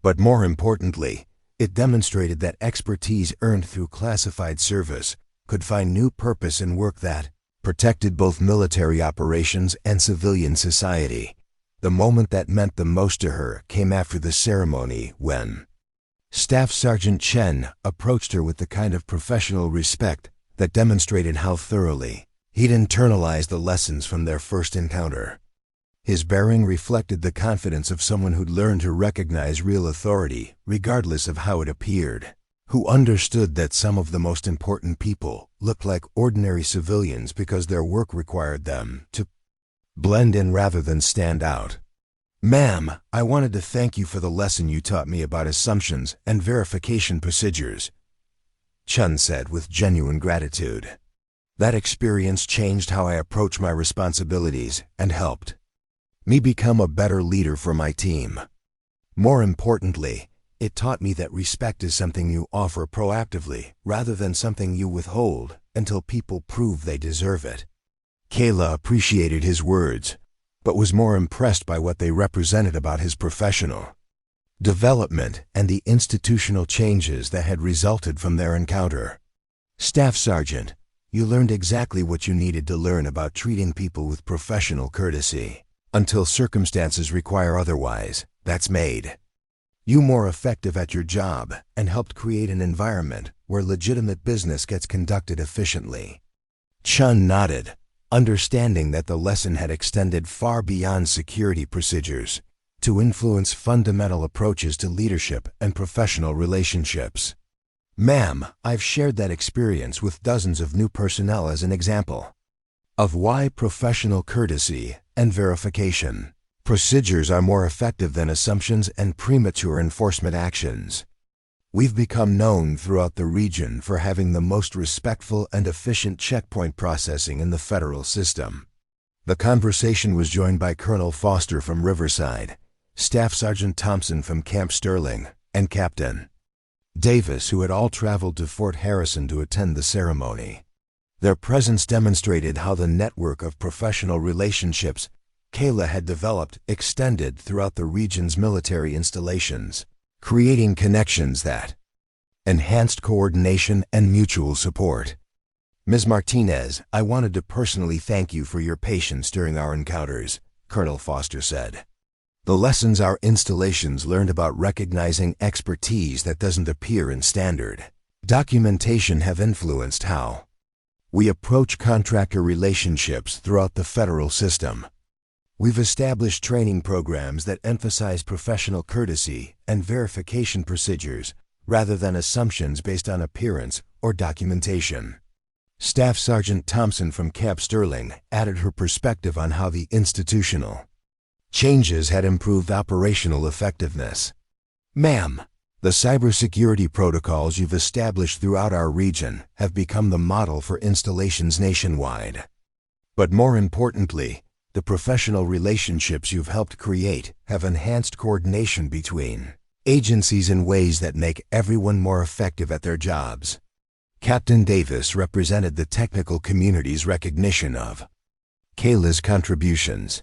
But more importantly, it demonstrated that expertise earned through classified service could find new purpose in work that protected both military operations and civilian society. The moment that meant the most to her came after the ceremony when Staff Sergeant Chen approached her with the kind of professional respect that demonstrated how thoroughly he'd internalized the lessons from their first encounter. His bearing reflected the confidence of someone who'd learned to recognize real authority regardless of how it appeared, who understood that some of the most important people looked like ordinary civilians because their work required them to blend in rather than stand out. Ma'am, I wanted to thank you for the lesson you taught me about assumptions and verification procedures, Chun said with genuine gratitude. That experience changed how I approach my responsibilities and helped me become a better leader for my team. More importantly, it taught me that respect is something you offer proactively rather than something you withhold until people prove they deserve it. Kaila appreciated his words, but was more impressed by what they represented about his professional development and the institutional changes that had resulted from their encounter. Staff Sergeant, you learned exactly what you needed to learn about treating people with professional courtesy. Until circumstances require otherwise, that's made you more effective at your job and helped create an environment where legitimate business gets conducted efficiently. Chun nodded, understanding that the lesson had extended far beyond security procedures to influence fundamental approaches to leadership and professional relationships. Ma'am, I've shared that experience with dozens of new personnel as an example of why professional courtesy and verification procedures are more effective than assumptions and premature enforcement actions. We've become known throughout the region for having the most respectful and efficient checkpoint processing in the federal system. The conversation was joined by Colonel Foster from Riverside, Staff Sergeant Thompson from Camp Sterling, and Captain Davis, who had all traveled to Fort Harrison to attend the ceremony. Their presence demonstrated how the network of professional relationships Kaila had developed extended throughout the region's military installations, creating connections that enhanced coordination and mutual support. Ms. Martinez, I wanted to personally thank you for your patience during our encounters, Colonel Foster said. The lessons our installations learned about recognizing expertise that doesn't appear in standard documentation have influenced how we approach contractor relationships throughout the federal system. We've established training programs that emphasize professional courtesy and verification procedures rather than assumptions based on appearance or documentation. Staff Sergeant Thompson from Camp Sterling added her perspective on how the institutional changes had improved operational effectiveness. Ma'am, the cybersecurity protocols you've established throughout our region have become the model for installations nationwide. But more importantly, the professional relationships you've helped create have enhanced coordination between agencies in ways that make everyone more effective at their jobs. Captain Davis represented the technical community's recognition of Kaila's contributions.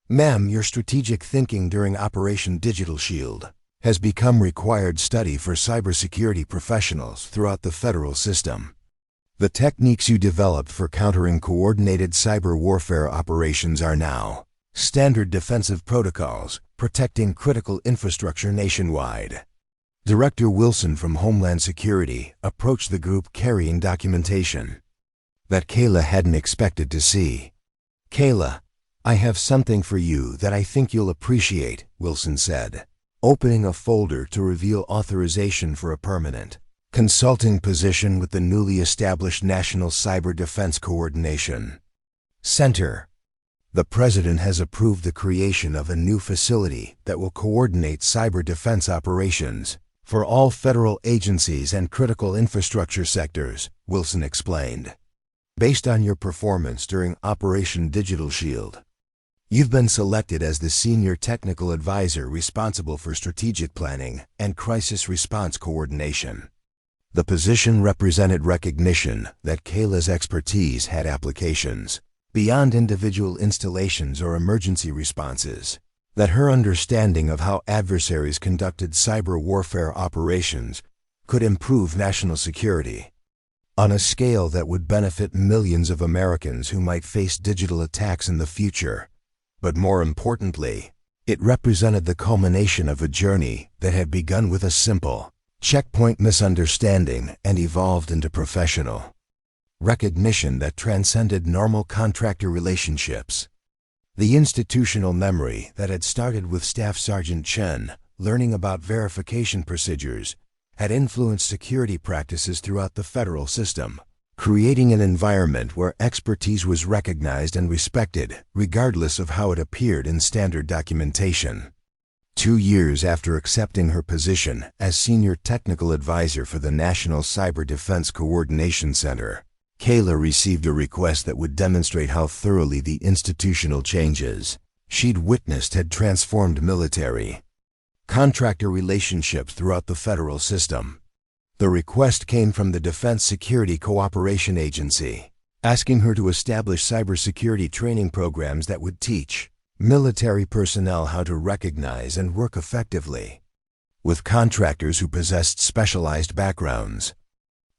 Ma'am, your strategic thinking during Operation Digital Shield has become required study for cybersecurity professionals throughout the federal system. The techniques you developed for countering coordinated cyber warfare operations are now standard defensive protocols protecting critical infrastructure nationwide. Director Wilson from Homeland Security approached the group carrying documentation that Kaila hadn't expected to see. Kaila, I have something for you that I think you'll appreciate, Wilson said, opening a folder to reveal authorization for a permanent consulting position with the newly established National Cyber Defense Coordination Center. The President has approved the creation of a new facility that will coordinate cyber defense operations for all federal agencies and critical infrastructure sectors, Wilson explained. Based on your performance during Operation Digital Shield, you've been selected as the senior technical advisor responsible for strategic planning and crisis response coordination. The position represented recognition that Kaila's expertise had applications beyond individual installations or emergency responses, that her understanding of how adversaries conducted cyber warfare operations could improve national security on a scale that would benefit millions of Americans who might face digital attacks in the future. But more importantly, it represented the culmination of a journey that had begun with a simple checkpoint misunderstanding and evolved into professional recognition that transcended normal contractor relationships. The institutional memory that had started with Staff Sergeant Chen learning about verification procedures had influenced security practices throughout the federal system, creating an environment where expertise was recognized and respected, regardless of how it appeared in standard documentation. 2 years after accepting her position as Senior Technical Advisor for the National Cyber Defense Coordination Center, Kaila received a request that would demonstrate how thoroughly the institutional changes she'd witnessed had transformed military contractor relationships throughout the federal system. The request came from the Defense Security Cooperation Agency, asking her to establish cybersecurity training programs that would teach military personnel how to recognize and work effectively with contractors who possessed specialized backgrounds.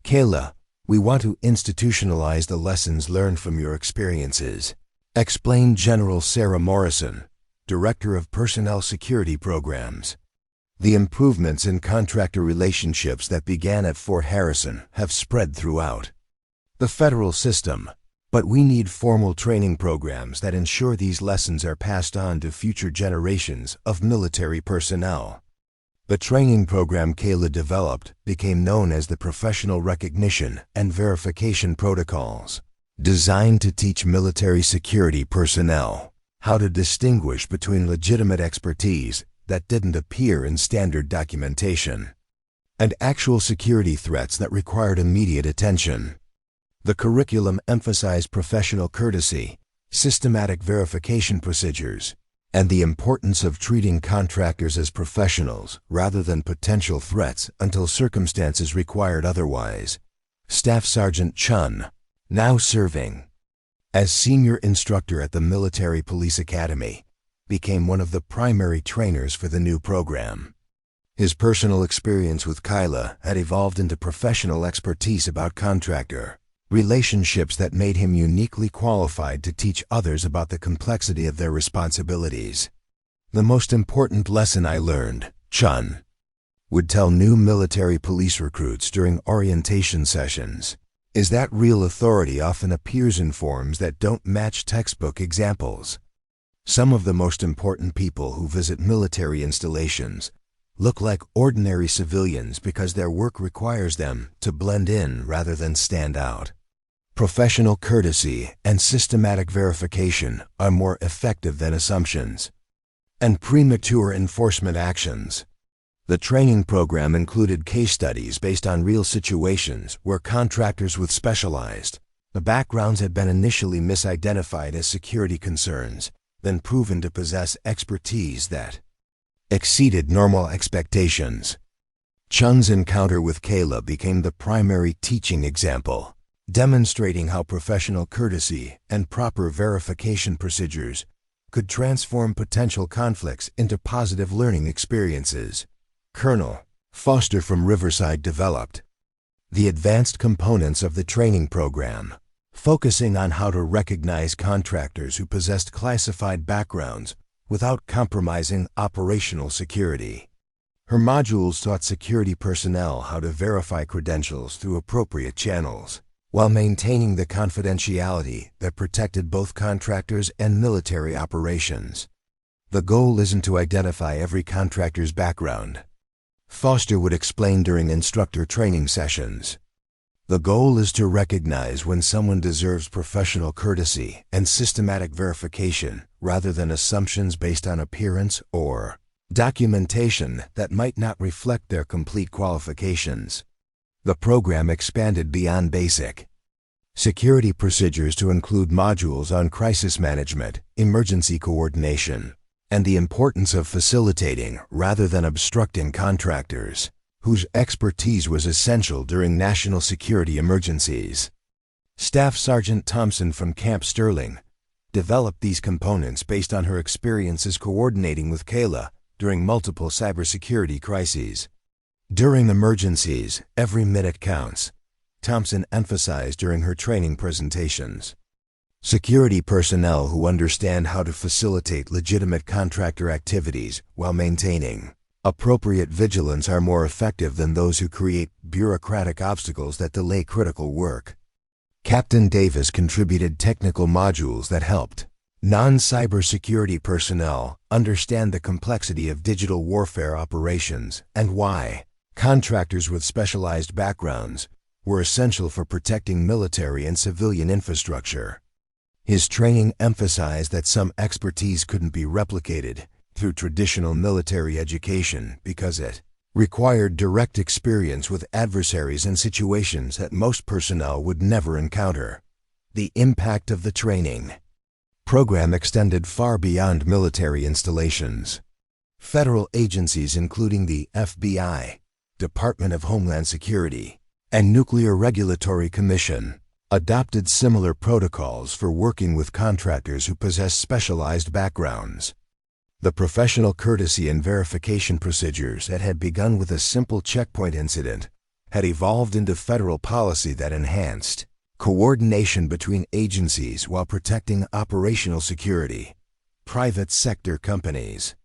Kaila, we want to institutionalize the lessons learned from your experiences, explained General Sarah Morrison, Director of Personnel Security Programs. The improvements in contractor relationships that began at Fort Harrison have spread throughout the federal system, but we need formal training programs that ensure these lessons are passed on to future generations of military personnel. The training program Kaila developed became known as the Professional Recognition and Verification Protocols, designed to teach military security personnel how to distinguish between legitimate expertise that didn't appear in standard documentation and actual security threats that required immediate attention. The curriculum emphasized professional courtesy, systematic verification procedures, and the importance of treating contractors as professionals rather than potential threats until circumstances required otherwise. Staff Sergeant Chun, now serving as senior instructor at the Military Police Academy, became one of the primary trainers for the new program. His personal experience with Kaila had evolved into professional expertise about contractor relationships that made him uniquely qualified to teach others about the complexity of their responsibilities. The most important lesson I learned, Chun would tell new military police recruits during orientation sessions, is that real authority often appears in forms that don't match textbook examples. Some of the most important people who visit military installations look like ordinary civilians because their work requires them to blend in rather than stand out. Professional courtesy and systematic verification are more effective than assumptions and premature enforcement actions. The training program included case studies based on real situations where contractors with specialized backgrounds had been initially misidentified as security concerns, then proven to possess expertise that exceeded normal expectations. Chun's encounter with Kaila became the primary teaching example, demonstrating how professional courtesy and proper verification procedures could transform potential conflicts into positive learning experiences. Colonel Foster from Riverside developed the advanced components of the training program, focusing on how to recognize contractors who possessed classified backgrounds without compromising operational security. Her modules taught security personnel how to verify credentials through appropriate channels, while maintaining the confidentiality that protected both contractors and military operations. The goal isn't to identify every contractor's background, Foster would explain during instructor training sessions. The goal is to recognize when someone deserves professional courtesy and systematic verification rather than assumptions based on appearance or documentation that might not reflect their complete qualifications. The program expanded beyond basic security procedures to include modules on crisis management, emergency coordination, and the importance of facilitating rather than obstructing contractors, whose expertise was essential during national security emergencies. Staff Sergeant Thompson from Camp Sterling developed these components based on her experiences coordinating with Kaila during multiple cybersecurity crises. During emergencies, every minute counts, Thompson emphasized during her training presentations. Security personnel who understand how to facilitate legitimate contractor activities while maintaining appropriate vigilance are more effective than those who create bureaucratic obstacles that delay critical work. Captain Davis contributed technical modules that helped non-cybersecurity personnel understand the complexity of digital warfare operations and why contractors with specialized backgrounds were essential for protecting military and civilian infrastructure. His training emphasized that some expertise couldn't be replicated through traditional military education because it required direct experience with adversaries and situations that most personnel would never encounter. The impact of the training program extended far beyond military installations. Federal agencies including the FBI, Department of Homeland Security, and Nuclear Regulatory Commission adopted similar protocols for working with contractors who possess specialized backgrounds. The professional courtesy and verification procedures that had begun with a simple checkpoint incident had evolved into federal policy that enhanced coordination between agencies while protecting operational security. Private sector companies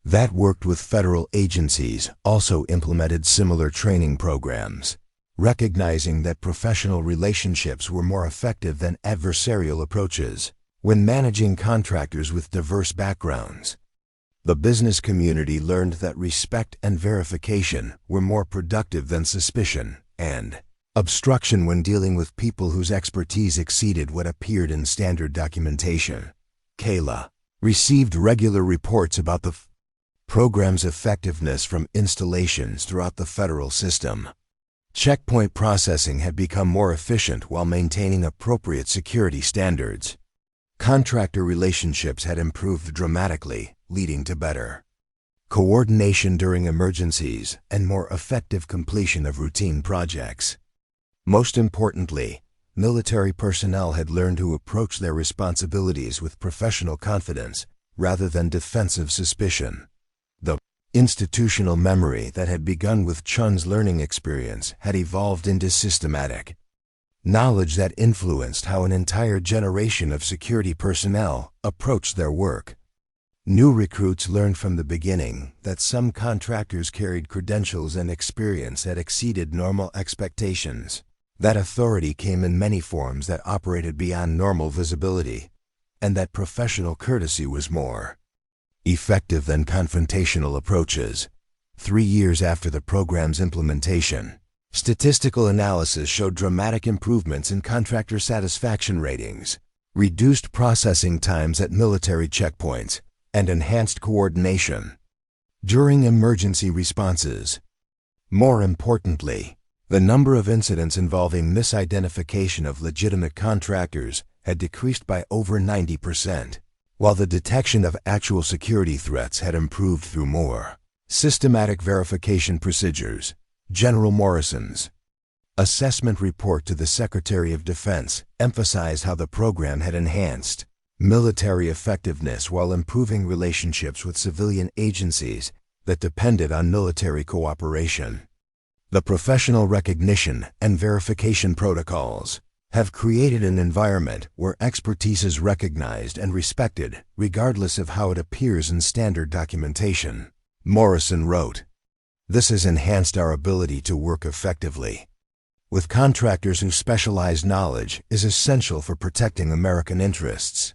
that worked with federal agencies also implemented similar training programs, recognizing that professional relationships were more effective than adversarial approaches when managing contractors with diverse backgrounds. The business community learned that respect and verification were more productive than suspicion and obstruction when dealing with people whose expertise exceeded what appeared in standard documentation. Kaila received regular reports about the program's effectiveness from installations throughout the federal system. Checkpoint processing had become more efficient while maintaining appropriate security standards. Contractor relationships had improved dramatically, leading to better coordination during emergencies and more effective completion of routine projects. Most importantly, military personnel had learned to approach their responsibilities with professional confidence rather than defensive suspicion. The institutional memory that had begun with Chun's learning experience had evolved into systematic knowledge that influenced how an entire generation of security personnel approached their work. New recruits learned from the beginning that some contractors carried credentials and experience that exceeded normal expectations. That authority came in many forms that operated beyond normal visibility, and that professional courtesy was more effective than confrontational approaches. 3 years after the program's implementation, statistical analysis showed dramatic improvements in contractor satisfaction ratings, reduced processing times at military checkpoints, and enhanced coordination during emergency responses. More importantly, the number of incidents involving misidentification of legitimate contractors had decreased by over 90%, while the detection of actual security threats had improved through more systematic verification procedures. General Morrison's assessment report to the Secretary of Defense emphasized how the program had enhanced military effectiveness while improving relationships with civilian agencies that depended on military cooperation. The professional recognition and verification protocols have created an environment where expertise is recognized and respected regardless of how it appears in standard documentation. Morrison wrote, "This has enhanced our ability to work effectively with contractors whose specialized knowledge is essential for protecting American interests."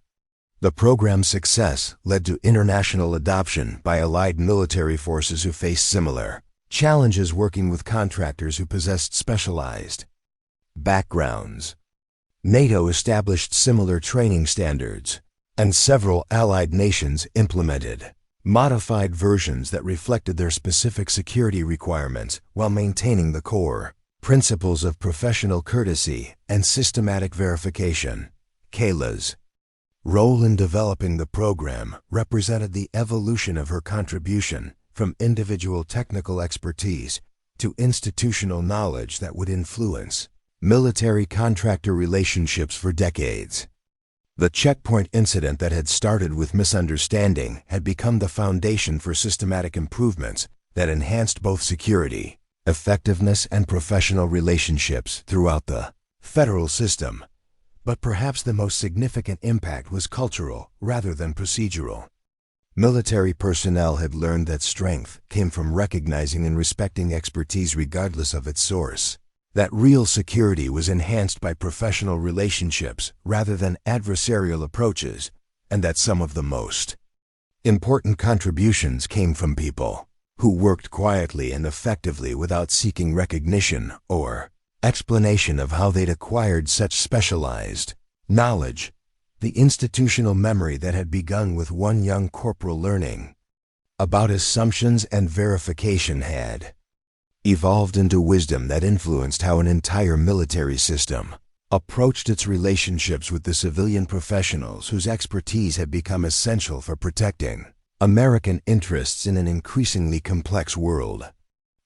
The program's success led to international adoption by allied military forces who faced similar challenges working with contractors who possessed specialized backgrounds. NATO established similar training standards, and several allied nations implemented modified versions that reflected their specific security requirements while maintaining the core principles of professional courtesy and systematic verification. Kaila's role in developing the program represented the evolution of her contribution from individual technical expertise to institutional knowledge that would influence military-contractor relationships for decades. The checkpoint incident that had started with misunderstanding had become the foundation for systematic improvements that enhanced both security, effectiveness, and professional relationships throughout the federal system. But perhaps the most significant impact was cultural rather than procedural. Military personnel had learned that strength came from recognizing and respecting expertise regardless of its source, that real security was enhanced by professional relationships rather than adversarial approaches, and that some of the most important contributions came from people who worked quietly and effectively without seeking recognition or explanation of how they'd acquired such specialized knowledge, the institutional memory that had begun with one young corporal learning about assumptions and verification had evolved into wisdom that influenced how an entire military system approached its relationships with the civilian professionals whose expertise had become essential for protecting American interests in an increasingly complex world.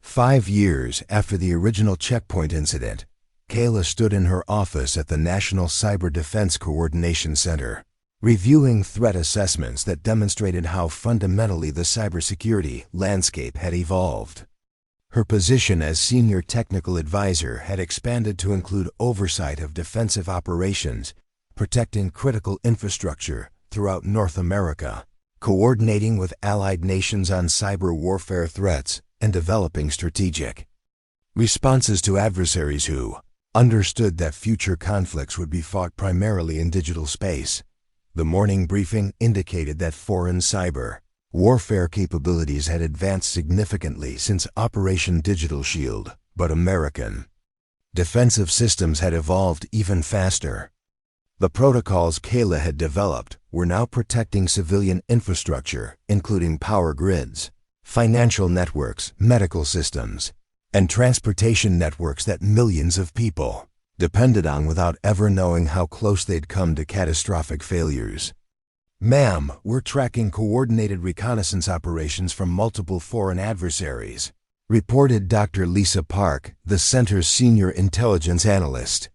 5 years after the original checkpoint incident, Kaila stood in her office at the National Cyber Defense Coordination Center, reviewing threat assessments that demonstrated how fundamentally the cybersecurity landscape had evolved. Her position as senior technical advisor had expanded to include oversight of defensive operations, protecting critical infrastructure throughout North America, coordinating with allied nations on cyber warfare threats, and developing strategic responses to adversaries who understood that future conflicts would be fought primarily in digital space. The morning briefing indicated that foreign cyber warfare capabilities had advanced significantly since Operation Digital Shield, but American defensive systems had evolved even faster. The protocols Kaila had developed were now protecting civilian infrastructure, including power grids, financial networks, medical systems, and transportation networks that millions of people depended on without ever knowing how close they'd come to catastrophic failures. "Ma'am, we're tracking coordinated reconnaissance operations from multiple foreign adversaries," reported Dr. Lisa Park, the center's senior intelligence analyst.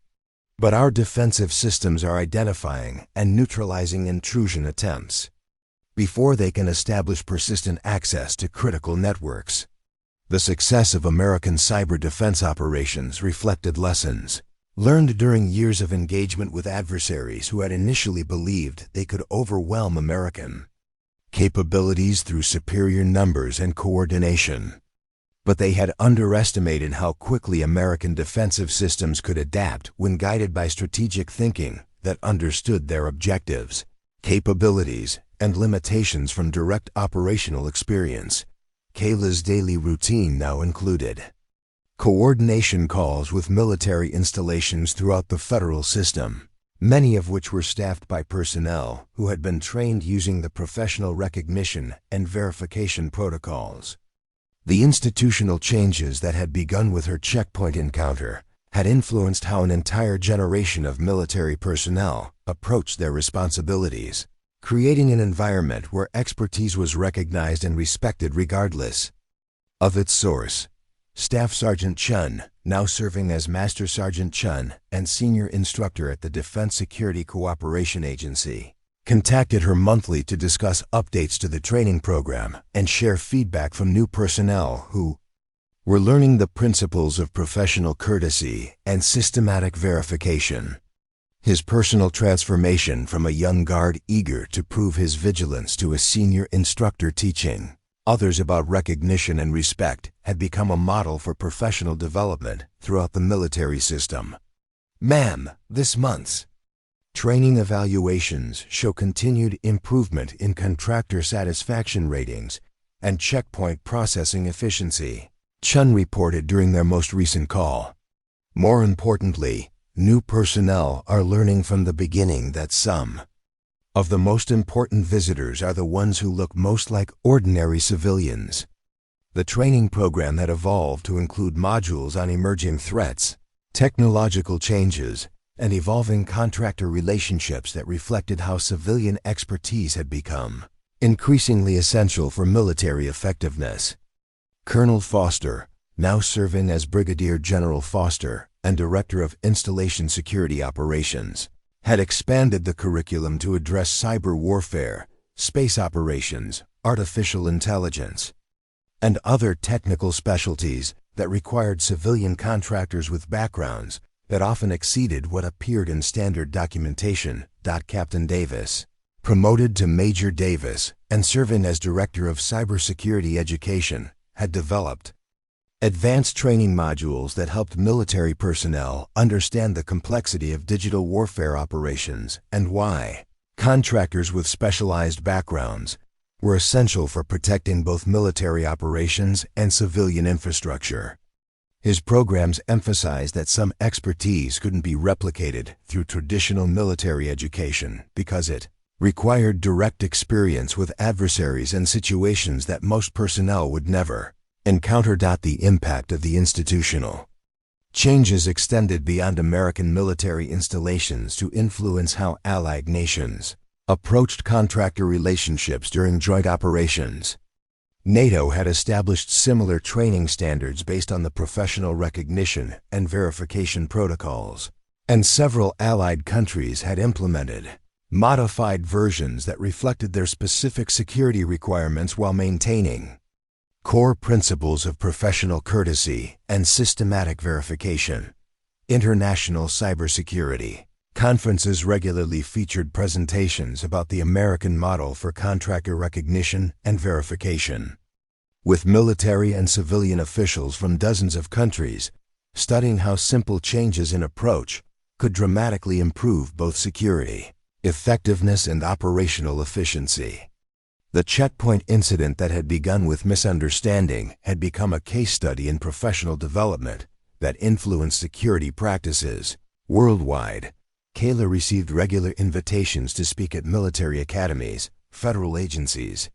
"But our defensive systems are identifying and neutralizing intrusion attempts before they can establish persistent access to critical networks." The success of American cyber defense operations reflected lessons learned during years of engagement with adversaries who had initially believed they could overwhelm American capabilities through superior numbers and coordination. But they had underestimated how quickly American defensive systems could adapt when guided by strategic thinking that understood their objectives, capabilities, and limitations from direct operational experience. Kaila's daily routine now included coordination calls with military installations throughout the federal system, many of which were staffed by personnel who had been trained using the professional recognition and verification protocols. The institutional changes that had begun with her checkpoint encounter had influenced how an entire generation of military personnel approached their responsibilities, creating an environment where expertise was recognized and respected regardless of its source. Staff Sergeant Chun, now serving as Master Sergeant Chun and Senior Instructor at the Defense Security Cooperation Agency, contacted her monthly to discuss updates to the training program and share feedback from new personnel who were learning the principles of professional courtesy and systematic verification. His personal transformation from a young guard eager to prove his vigilance to a senior instructor teaching others about recognition and respect had become a model for professional development throughout the military system. "Ma'am, this month's training evaluations show continued improvement in contractor satisfaction ratings and checkpoint processing efficiency," Chun reported during their most recent call. "More importantly, new personnel are learning from the beginning that some of the most important visitors are the ones who look most like ordinary civilians." The training program had evolved to include modules on emerging threats, technological changes, and evolving contractor relationships that reflected how civilian expertise had become increasingly essential for military effectiveness. Colonel Foster, now serving as Brigadier General Foster and Director of Installation Security Operations, had expanded the curriculum to address cyber warfare, space operations, artificial intelligence, and other technical specialties that required civilian contractors with backgrounds that often exceeded what appeared in standard documentation. Captain Davis, promoted to Major Davis and serving as Director of Cybersecurity Education, had developed advanced training modules that helped military personnel understand the complexity of digital warfare operations and why contractors with specialized backgrounds were essential for protecting both military operations and civilian infrastructure. His programs emphasized that some expertise couldn't be replicated through traditional military education because it required direct experience with adversaries and situations that most personnel would never encounter. The impact of the institutional changes extended beyond American military installations to influence how allied nations approached contractor relationships during joint operations. NATO had established similar training standards based on the professional recognition and verification protocols, and several allied countries had implemented modified versions that reflected their specific security requirements while maintaining core principles of professional courtesy and systematic verification. International cybersecurity conferences regularly featured presentations about the American model for contractor recognition and verification, with military and civilian officials from dozens of countries studying how simple changes in approach could dramatically improve both security, effectiveness, and operational efficiency. The checkpoint incident that had begun with misunderstanding had become a case study in professional development that influenced security practices worldwide. Kaila received regular invitations to speak at military academies, federal agencies,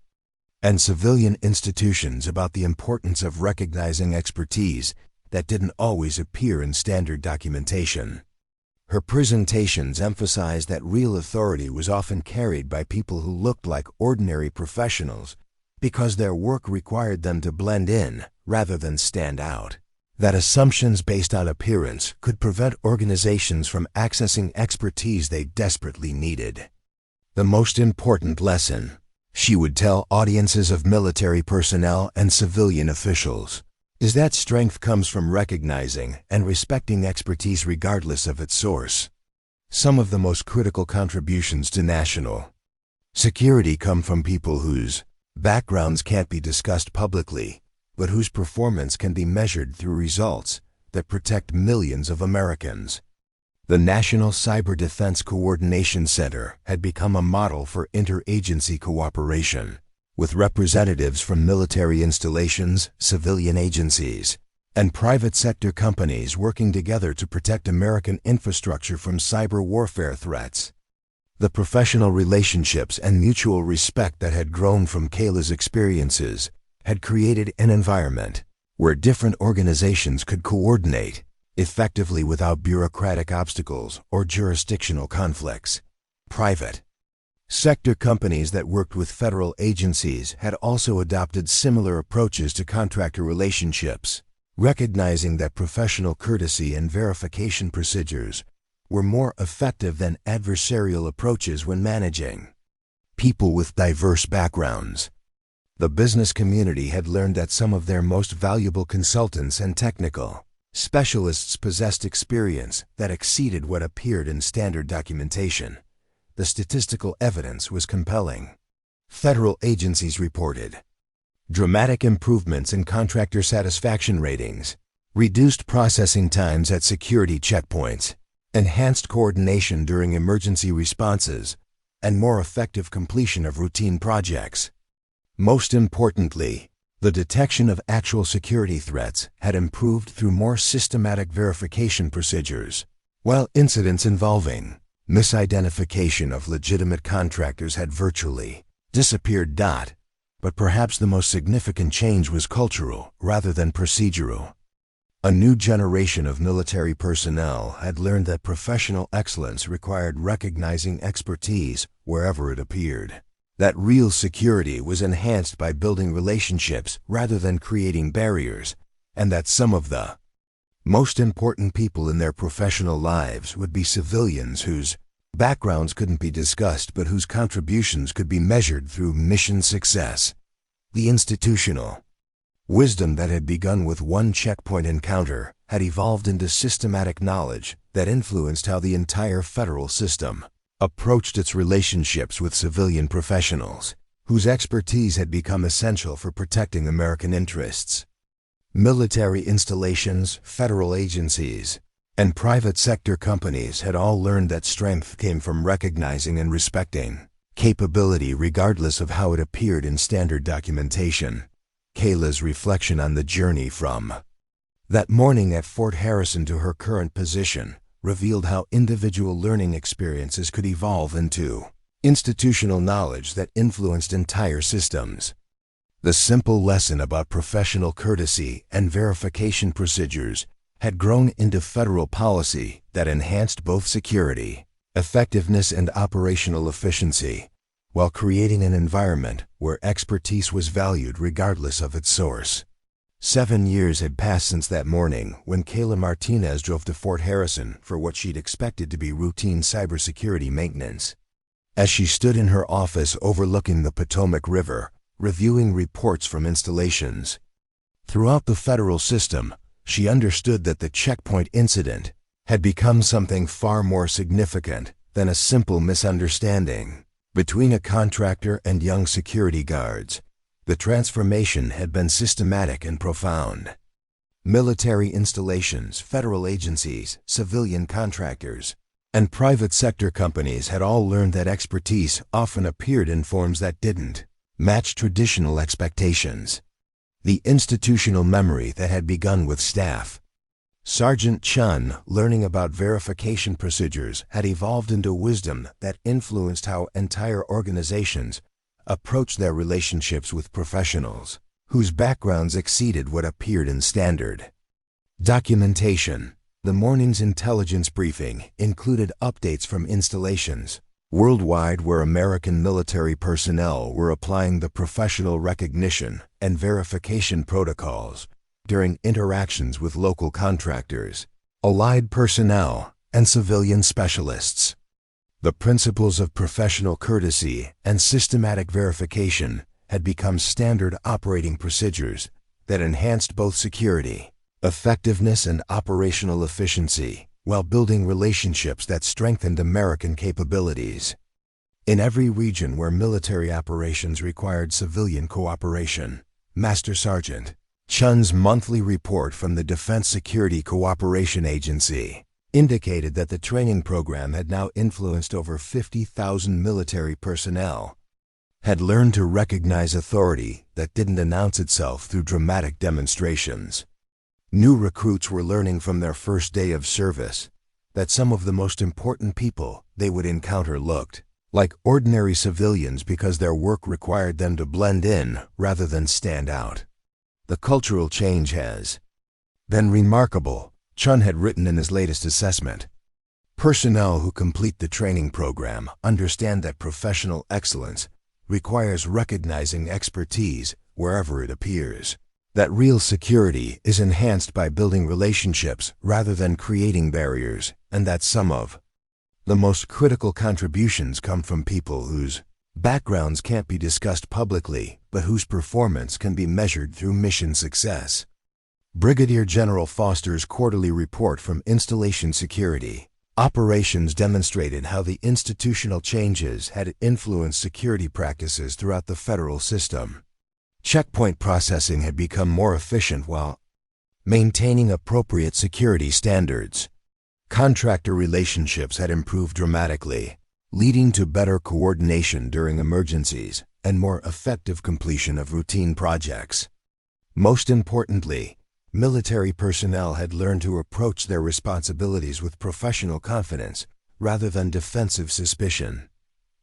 and civilian institutions about the importance of recognizing expertise that didn't always appear in standard documentation. Her presentations emphasized that real authority was often carried by people who looked like ordinary professionals because their work required them to blend in rather than stand out. That assumptions based on appearance could prevent organizations from accessing expertise they desperately needed. The most important lesson, she would tell audiences of military personnel and civilian officials, is that strength comes from recognizing and respecting expertise regardless of its source. Some of the most critical contributions to national security come from people whose backgrounds can't be discussed publicly, but whose performance can be measured through results that protect millions of Americans. The National Cyber Defense Coordination Center had become a model for interagency cooperation, with representatives from military installations, civilian agencies, and private sector companies working together to protect American infrastructure from cyber warfare threats. The professional relationships and mutual respect that had grown from Kaila's experiences had created an environment where different organizations could coordinate effectively without bureaucratic obstacles or jurisdictional conflicts. Private sector companies that worked with federal agencies had also adopted similar approaches to contractor relationships, recognizing that professional courtesy and verification procedures were more effective than adversarial approaches when managing people with diverse backgrounds. The business community had learned that some of their most valuable consultants and technical specialists possessed experience that exceeded what appeared in standard documentation. The statistical evidence was compelling. Federal agencies reported dramatic improvements in contractor satisfaction ratings, reduced processing times at security checkpoints, enhanced coordination during emergency responses, and more effective completion of routine projects. Most importantly, the detection of actual security threats had improved through more systematic verification procedures, while incidents involving misidentification of legitimate contractors had virtually disappeared. But perhaps the most significant change was cultural rather than procedural. A new generation of military personnel had learned that professional excellence required recognizing expertise wherever it appeared, that real security was enhanced by building relationships rather than creating barriers, and that some of the most important people in their professional lives would be civilians whose backgrounds couldn't be discussed but whose contributions could be measured through mission success. The institutional wisdom that had begun with one checkpoint encounter had evolved into systematic knowledge that influenced how the entire federal system approached its relationships with civilian professionals, whose expertise had become essential for protecting American interests. Military installations, federal agencies, and private sector companies had all learned that strength came from recognizing and respecting capability regardless of how it appeared in standard documentation. Kaila's reflection on the journey from That morning at Fort Harrison to her current position revealed how individual learning experiences could evolve into institutional knowledge that influenced entire systems. The simple lesson about professional courtesy and verification procedures had grown into federal policy that enhanced both security, effectiveness, and operational efficiency, while creating an environment where expertise was valued regardless of its source. 7 years had passed since that morning when Kaila Martinez drove to Fort Harrison for what she'd expected to be routine cybersecurity maintenance. As she stood in her office overlooking the Potomac River, reviewing reports from installations throughout the federal system, she understood that the checkpoint incident had become something far more significant than a simple misunderstanding between a contractor and young security guards. The transformation had been systematic and profound. Military installations, federal agencies, civilian contractors, and private sector companies had all learned that expertise often appeared in forms that didn't match traditional expectations. The institutional memory that had begun with Staff Sergeant Chun learning about verification procedures had evolved into wisdom that influenced how entire organizations approached their relationships with professionals whose backgrounds exceeded what appeared in standard documentation. The morning's intelligence briefing included updates from installations worldwide where American military personnel were applying the professional recognition and verification protocols during interactions with local contractors, allied personnel, and civilian specialists. The principles of professional courtesy and systematic verification had become standard operating procedures that enhanced both security, effectiveness, and operational efficiency, while building relationships that strengthened American capabilities. In every region where military operations required civilian cooperation, Master Sergeant Chun's monthly report from the Defense Security Cooperation Agency indicated that the training program had now influenced over 50,000 military personnel, had learned to recognize authority that didn't announce itself through dramatic demonstrations. New recruits were learning from their first day of service that some of the most important people they would encounter looked like ordinary civilians because their work required them to blend in rather than stand out. The cultural change has been remarkable, Chun had written in his latest assessment. Personnel who complete the training program understand that professional excellence requires recognizing expertise wherever it appears. That real security is enhanced by building relationships rather than creating barriers, and that some of the most critical contributions come from people whose backgrounds can't be discussed publicly, but whose performance can be measured through mission success. Brigadier General Foster's quarterly report from Installation Security Operations demonstrated how the institutional changes had influenced security practices throughout the federal system. Checkpoint processing had become more efficient while maintaining appropriate security standards. Contractor relationships had improved dramatically, leading to better coordination during emergencies and more effective completion of routine projects. Most importantly, military personnel had learned to approach their responsibilities with professional confidence rather than defensive suspicion.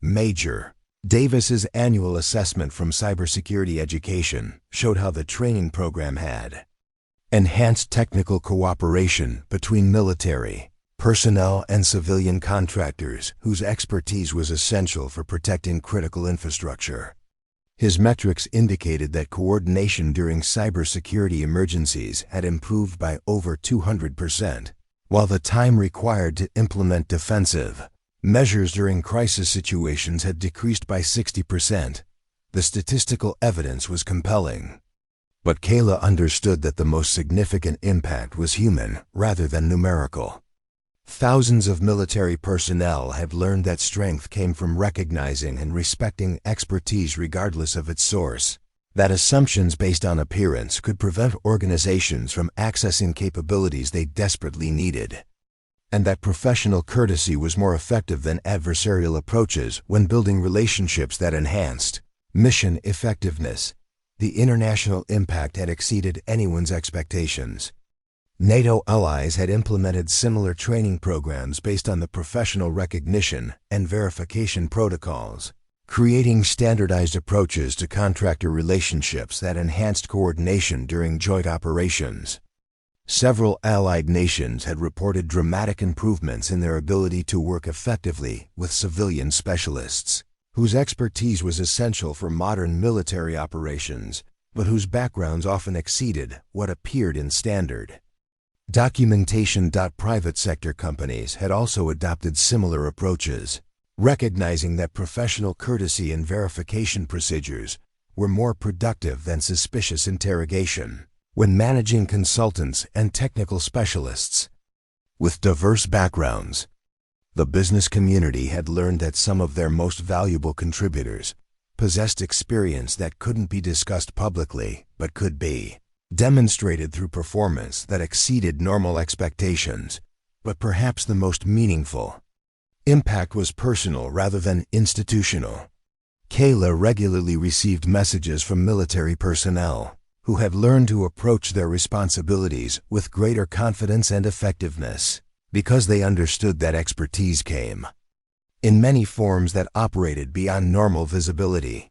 Major Davis's annual assessment from cybersecurity education showed how the training program had enhanced technical cooperation between military personnel and civilian contractors whose expertise was essential for protecting critical infrastructure. His metrics indicated that coordination during cybersecurity emergencies had improved by over 200%, while the time required to implement defensive measures during crisis situations had decreased by 60%. The statistical evidence was compelling. But Kaila understood that the most significant impact was human rather than numerical. Thousands of military personnel have learned that strength came from recognizing and respecting expertise regardless of its source, that assumptions based on appearance could prevent organizations from accessing capabilities they desperately needed, and that professional courtesy was more effective than adversarial approaches when building relationships that enhanced mission effectiveness. The international impact had exceeded anyone's expectations. NATO allies had implemented similar training programs based on the professional recognition and verification protocols, creating standardized approaches to contractor relationships that enhanced coordination during joint operations. Several allied nations had reported dramatic improvements in their ability to work effectively with civilian specialists, whose expertise was essential for modern military operations, but whose backgrounds often exceeded what appeared in standard documentation. Private sector companies had also adopted similar approaches, recognizing that professional courtesy and verification procedures were more productive than suspicious interrogation when managing consultants and technical specialists. With diverse backgrounds, the business community had learned that some of their most valuable contributors possessed experience that couldn't be discussed publicly but could be demonstrated through performance that exceeded normal expectations. But perhaps the most meaningful impact was personal rather than institutional. Kaila regularly received messages from military personnel who had learned to approach their responsibilities with greater confidence and effectiveness because they understood that expertise came in many forms that operated beyond normal visibility.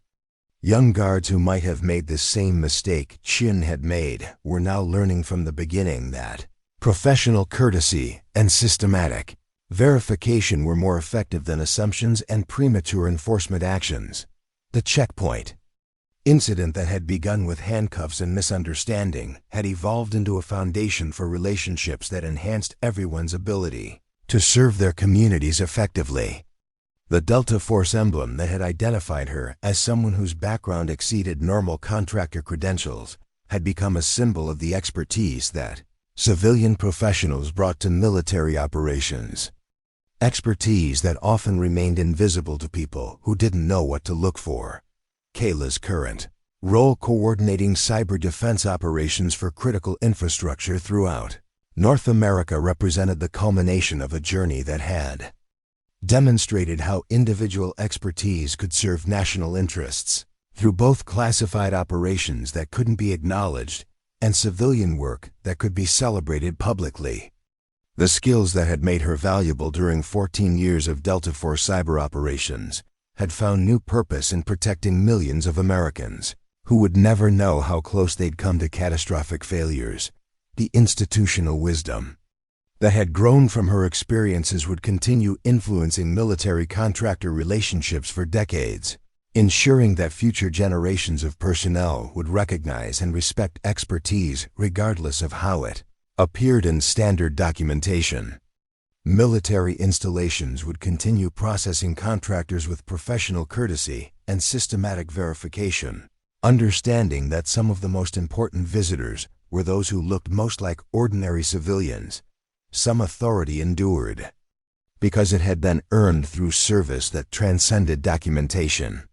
Young guards who might have made the same mistake Chin had made were now learning from the beginning that professional courtesy and systematic verification were more effective than assumptions and premature enforcement actions. The checkpoint incident that had begun with handcuffs and misunderstanding had evolved into a foundation for relationships that enhanced everyone's ability to serve their communities effectively. The Delta Force emblem that had identified her as someone whose background exceeded normal contractor credentials had become a symbol of the expertise that civilian professionals brought to military operations. Expertise that often remained invisible to people who didn't know what to look for. Kaila's current role coordinating cyber defense operations for critical infrastructure throughout North America represented the culmination of a journey that had demonstrated how individual expertise could serve national interests through both classified operations that couldn't be acknowledged and civilian work that could be celebrated publicly. The skills that had made her valuable during 14 years of Delta Force cyber operations had found new purpose in protecting millions of Americans who would never know how close they'd come to catastrophic failures. The institutional wisdom that had grown from her experiences would continue influencing military contractor relationships for decades, ensuring that future generations of personnel would recognize and respect expertise regardless of how it appeared in standard documentation. Military installations would continue processing contractors with professional courtesy and systematic verification, understanding that some of the most important visitors were those who looked most like ordinary civilians. Some authority endured because it had been earned through service that transcended documentation.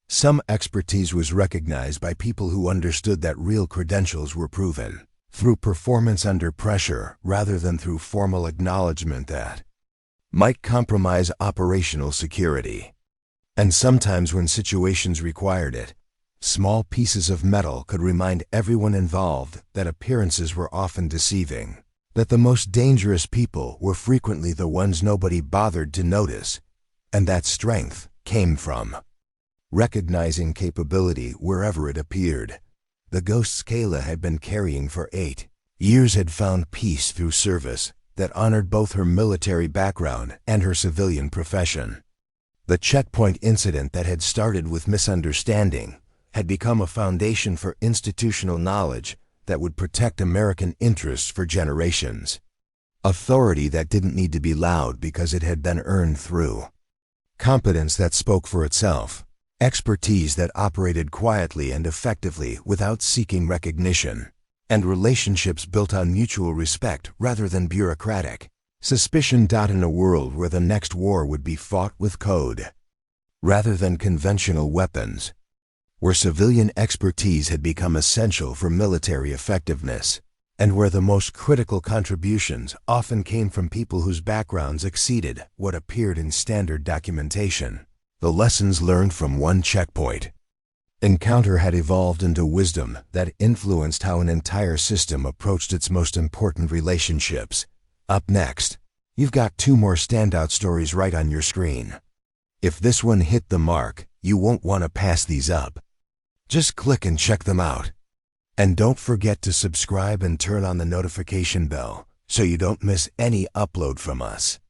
Some expertise was recognized by people who understood that real credentials were proven through performance under pressure rather than through formal acknowledgement that might compromise operational security. And sometimes when situations required it, small pieces of metal could remind everyone involved that appearances were often deceiving, that the most dangerous people were frequently the ones nobody bothered to notice, and that strength came from recognizing capability wherever it appeared. The ghosts Kaila had been carrying for 8 years had found peace through service that honored both her military background and her civilian profession. The checkpoint incident that had started with misunderstanding had become a foundation for institutional knowledge that would protect American interests for generations. Authority that didn't need to be loud because it had been earned through competence that spoke for itself. Expertise that operated quietly and effectively without seeking recognition, and relationships built on mutual respect rather than bureaucratic suspicion. In a world where the next war would be fought with code rather than conventional weapons, where civilian expertise had become essential for military effectiveness, and where the most critical contributions often came from people whose backgrounds exceeded what appeared in standard documentation. The lessons learned from one checkpoint Encounter had evolved into wisdom that influenced how an entire system approached its most important relationships. Up next, you've got 2 more standout stories right on your screen. If this one hit the mark, you won't want to pass these up. Just click and check them out. And don't forget to subscribe and turn on the notification bell so you don't miss any upload from us.